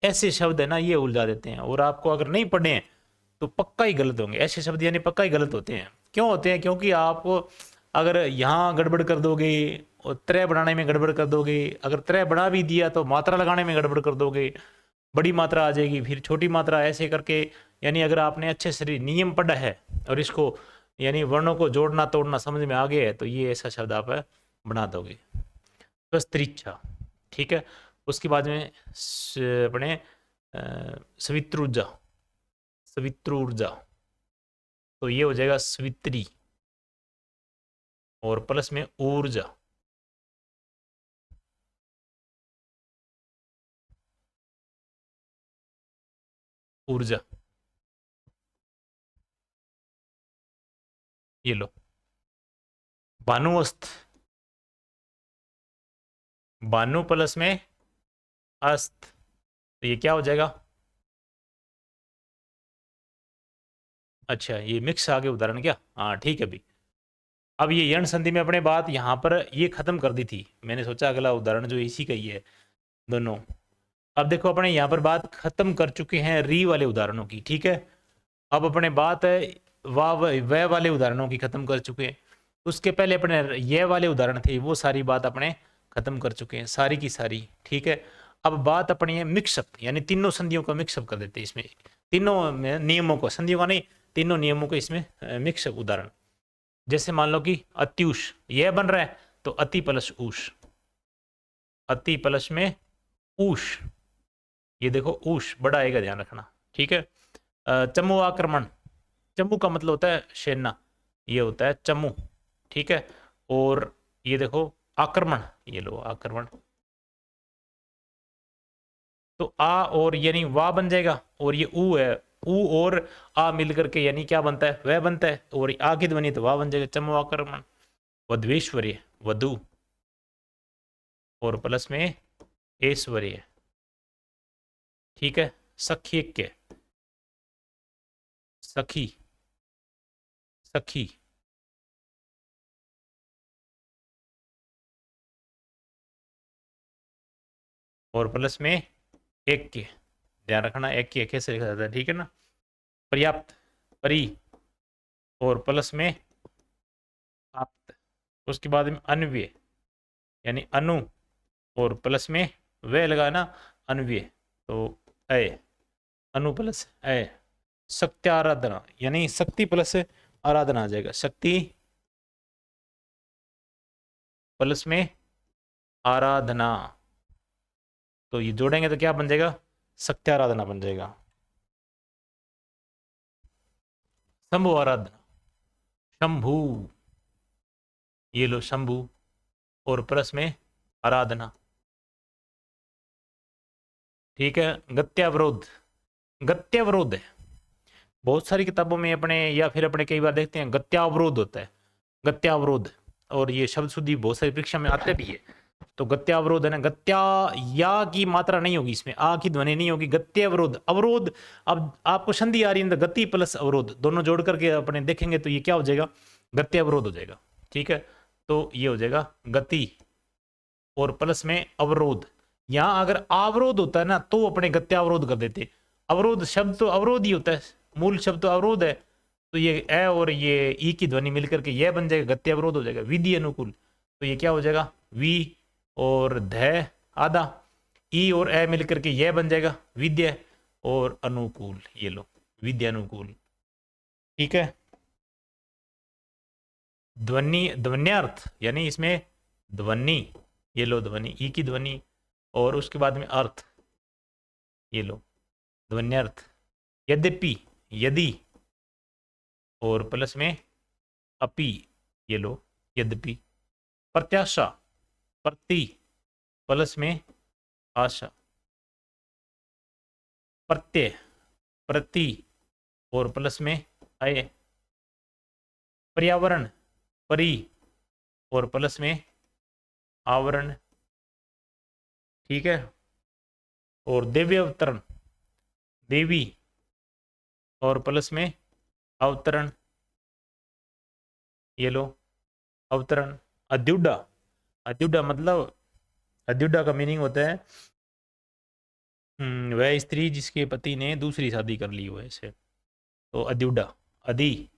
ऐसे शब्द है ना ये उलझा देते हैं, और आपको अगर नहीं पढ़े हैं तो पक्का ही गलत होंगे ऐसे शब्द, यानी पक्का ही गलत होते हैं। क्यों होते हैं, क्योंकि आप अगर यहाँ गड़बड़ कर दोगे और त्रय बनाने में गड़बड़ कर दोगे, अगर त्रय बना भी दिया तो मात्रा लगाने में गड़बड़ कर दोगे, बड़ी मात्रा आ जाएगी, फिर छोटी मात्रा, ऐसे करके। यानी अगर आपने अच्छे से नियम पढ़ा है और इसको यानी वर्णों को जोड़ना तोड़ना समझ में आ गया है, तो ये ऐसा शब्द आप बना दोगे। स्वस्त्रीच्छा, ठीक है। उसके बाद में अपने सवित्रुजा, सवित्रुर्जा, तो ये हो जाएगा सवित्री, और प्लस में ऊर्जा, ऊर्जा, ये लो भानुअस्त, भानु प्लस में अस्त, तो ये क्या हो जाएगा, अच्छा ये मिक्स आ गए उदाहरण क्या, हाँ ठीक है। अभी अब ये यण संधि में अपने बात यहाँ पर ये खत्म कर दी थी, मैंने सोचा अगला उदाहरण जो इसी का ही है दोनों। अब देखो अपने यहाँ पर बात खत्म कर चुके हैं री वाले उदाहरणों की, ठीक है। अब अपने बात है वाह वह वाले उदाहरणों की खत्म कर चुके हैं। उसके पहले अपने ये वाले उदाहरण थे वो सारी बात अपने खत्म कर चुके हैं, सारी की सारी, ठीक है। अब बात अपनी है मिक्सअप, यानी तीनों संधियों का मिक्सअप कर देते हैं इसमें, तीनों नियमों को, संधियों का नहीं, तीनों नियमों को इसमें मिक्सअप उदाहरण। जैसे मान लो कि अत्युष यह बन रहा है, तो अति प्लस ऊष, अति प्लस में ऊष, ये देखो ऊष बड़ा आएगा, ध्यान रखना, ठीक है। चमू आक्रमण, चमू का मतलब होता है सेना, ये होता है चमू, ठीक है। और ये देखो आक्रमण, ये लो आक्रमण, तो आ और यानी वाह बन जाएगा, और ये ऊ है, ऊ और आ मिलकर के यानी क्या बनता है, वह बनता है, और आ की ध्वनि तो वाह बन जाएगा, चमू आक्रमण। वध्वेश्वर्य, वधु, और प्लस में ऐश्वर्य, ठीक है। सख्यज्ञ, सखी, सखी, और प्लस में एक के, ध्यान रखना एक के कैसे लिखा जाता है, ठीक है ना। पर्याप्त, परी, और प्लस में आप्त, उसके बाद में अन्व्य यानी अनु, और प्लस में वे लगाना अन्व्य, तो अय, अनु प्लस अय। शक्ति आराधना यानी शक्ति प्लस आराधना आ जाएगा, शक्ति प्लस में आराधना, तो ये जोड़ेंगे तो क्या बन जाएगा, शक्ति आराधना बन जाएगा। शंभु आराधना, शंभु, ये लो शंभु, और प्लस में आराधना, ठीक है। गत्यावरोध, गत्यावरोध है बहुत सारी किताबों में अपने, या फिर अपने कई बार देखते हैं गत्यावरोध होता है, गत्यावरोध, और ये शब्द शुद्धि बहुत सारी परीक्षा में आते भी है। तो गत्यावरोध है ना, गत्या या की मात्रा नहीं होगी इसमें, आ की ध्वनि नहीं होगी, गत्यावरोध, अवरोध। अब आपको संधि आ रही है तो गति प्लस अवरोध दोनों जोड़ करके अपने देखेंगे तो ये क्या हो जाएगा, गत्यावरोध हो जाएगा, ठीक है। तो ये हो जाएगा गति और प्लस में अवरोध। यहां अगर अवरोध होता है ना तो अपने गत्यावरोध कर देते, अवरोध शब्द तो अवरोध ही होता है, मूल शब्द तो अवरोध है, तो ये ए और ये ई की ध्वनि मिलकर के यह बन जाएगा, गत्यावरोध हो जाएगा, विधि अनुकूल। तो ये क्या हो जाएगा, वी और ध आधा, ई और ए मिलकर के यह बन जाएगा विद्या, और अनुकूल, ये लो विद्या अनुकूल, ठीक है। ध्वनि ध्वन्यार्थ यानी इसमें ध्वनि, ये लो ध्वनि, ई की ध्वनि, और उसके बाद में अर्थ, ये लो ध्वन्यर्थ। यद्यपि, यदि, और प्लस में अपि, ये लो यद्यपि। प्रत्याशा, प्रति, प्लस में आशा। प्रत्यय, प्रति, और प्लस में अय। पर्यावरण, परि, और प्लस में आवरण, ठीक है। और दिव्य अवतरण, देवी, और प्लस में अवतरण, ये लो अवतरण। अद्युडा, अद्युडा मतलब, अद्युडा का मीनिंग होता है वह स्त्री जिसके पति ने दूसरी शादी कर ली हो, ऐसे। तो अद्युडा, अदि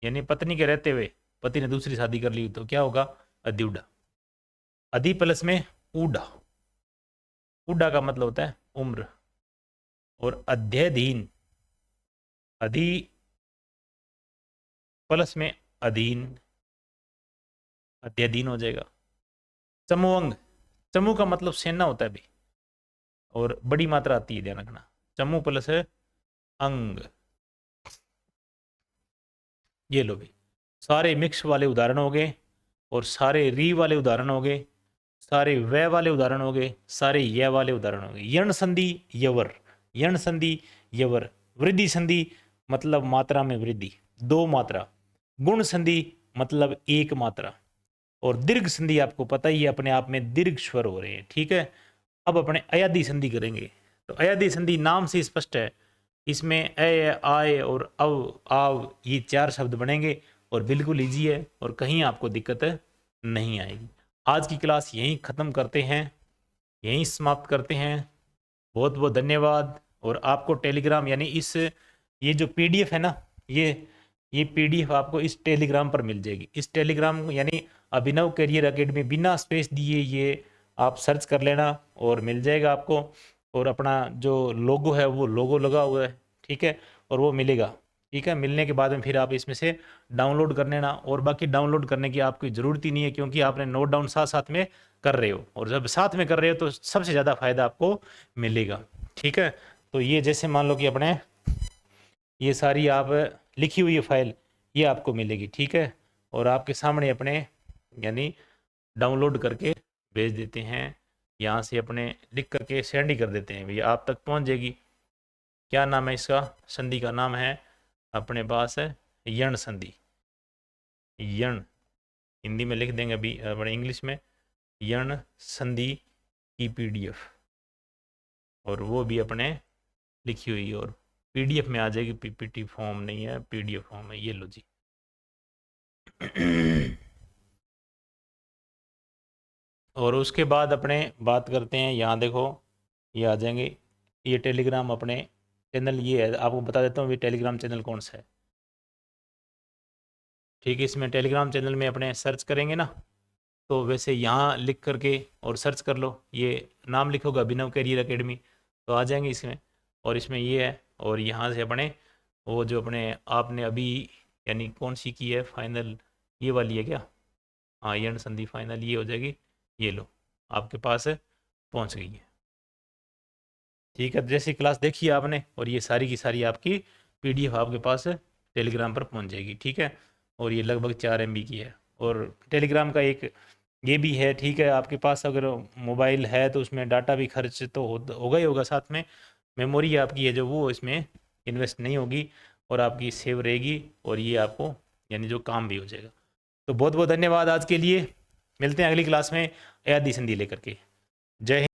यानी पत्नी के रहते हुए पति ने दूसरी शादी कर ली तो क्या होगा, अद्युडा। अदि प्लस में ऊडा, ऊडा का मतलब होता है उम्र। और अध्ययधीन, अधि प्लस में अधीन, अध्ययधीन हो जाएगा। समूहंग, समूह का मतलब सेना होता है भी, और बड़ी मात्रा आती है, ध्यान रखना। समूह प्लस है अंग, ये लो भी। सारे मिक्स वाले उदाहरण हो गए, और सारे री वाले उदाहरण हो गए, सारे व वाले उदाहरण हो गए, सारे य वाले उदाहरण हो गए। यण संधि यवर, यण संधि यवर। वृद्धि संधि मतलब मात्रा में वृद्धि, दो मात्रा। गुण संधि मतलब एक मात्रा। और दीर्घ संधि आपको पता ही है, अपने आप में दीर्घ स्वर हो रहे हैं, ठीक है। अब अपने अयादी संधि करेंगे। तो अयादी संधि नाम से स्पष्ट है, इसमें अ, आय और अव, आव, ये चार शब्द बनेंगे, और बिल्कुल ईजी है, और कहीं आपको दिक्कत नहीं आएगी। आज की क्लास यहीं ख़त्म करते हैं, यहीं समाप्त करते हैं। बहुत बहुत धन्यवाद। और आपको टेलीग्राम यानी इस, ये जो पीडीएफ है ना, ये पीडीएफ आपको इस टेलीग्राम पर मिल जाएगी। इस टेलीग्राम यानी अभिनव करियर एकेडमी, बिना स्पेस दिए ये आप सर्च कर लेना और मिल जाएगा आपको। और अपना जो लोगो है वो लोगो लगा हुआ है, ठीक है, और वो मिलेगा, ठीक है। मिलने के बाद में फिर आप इसमें से डाउनलोड कर लेना। और बाकी डाउनलोड करने की आपकी ज़रूरत ही नहीं है, क्योंकि आपने नोट डाउन साथ साथ में कर रहे हो, और जब साथ में कर रहे हो तो सबसे ज़्यादा फायदा आपको मिलेगा, ठीक है। तो ये जैसे मान लो कि अपने ये सारी आप लिखी हुई फाइल ये आपको मिलेगी, ठीक है। और आपके सामने अपने यानी डाउनलोड करके भेज देते हैं, यहाँ से अपने लिख करके सेंड ही कर देते हैं, भैया आप तक पहुँच जाएगी। क्या नाम है इसका, संधि का नाम है अपने पास है यण संधि। यण हिंदी में लिख देंगे अभी अपने इंग्लिश में, यण संधि की पीडीएफ, और वो भी अपने लिखी हुई और पीडीएफ में आ जाएगी। पीपीटी फॉर्म नहीं है, पीडीएफ फॉर्म है, ये लो जी। और उसके बाद अपने बात करते हैं, यहाँ देखो ये आ जाएंगे, ये टेलीग्राम अपने चैनल ये है, आपको बता देता हूँ ये टेलीग्राम चैनल कौन सा है, ठीक है। इसमें टेलीग्राम चैनल में अपने सर्च करेंगे ना, तो वैसे यहाँ लिख करके और सर्च कर लो, ये नाम लिखोगे अभिनव करियर एकेडमी तो आ जाएंगे इसमें। और इसमें ये है, और यहाँ से अपने वो जो अपने आपने अभी यानी कौन सी की है फाइनल, ये वाली है क्या, हाँ यण संधि फाइनल, ये हो जाएगी, ये लो आपके पास पहुँच गई है, ठीक है। जैसी क्लास देखी आपने, और ये सारी की सारी आपकी पीडीएफ आपके पास टेलीग्राम पर पहुंच जाएगी, ठीक है। और ये लगभग 4 MB की है। और टेलीग्राम का एक ये भी है, ठीक है, आपके पास अगर मोबाइल है तो उसमें डाटा भी खर्च तो होगा ही होगा, साथ में मेमोरी आपकी है जो वो इसमें इन्वेस्ट नहीं होगी, और आपकी सेव रहेगी, और ये आपको यानी जो काम भी हो जाएगा। तो बहुत बहुत धन्यवाद आज के लिए, मिलते हैं अगली क्लास में अयादी संधि लेकर के। जय हिंद।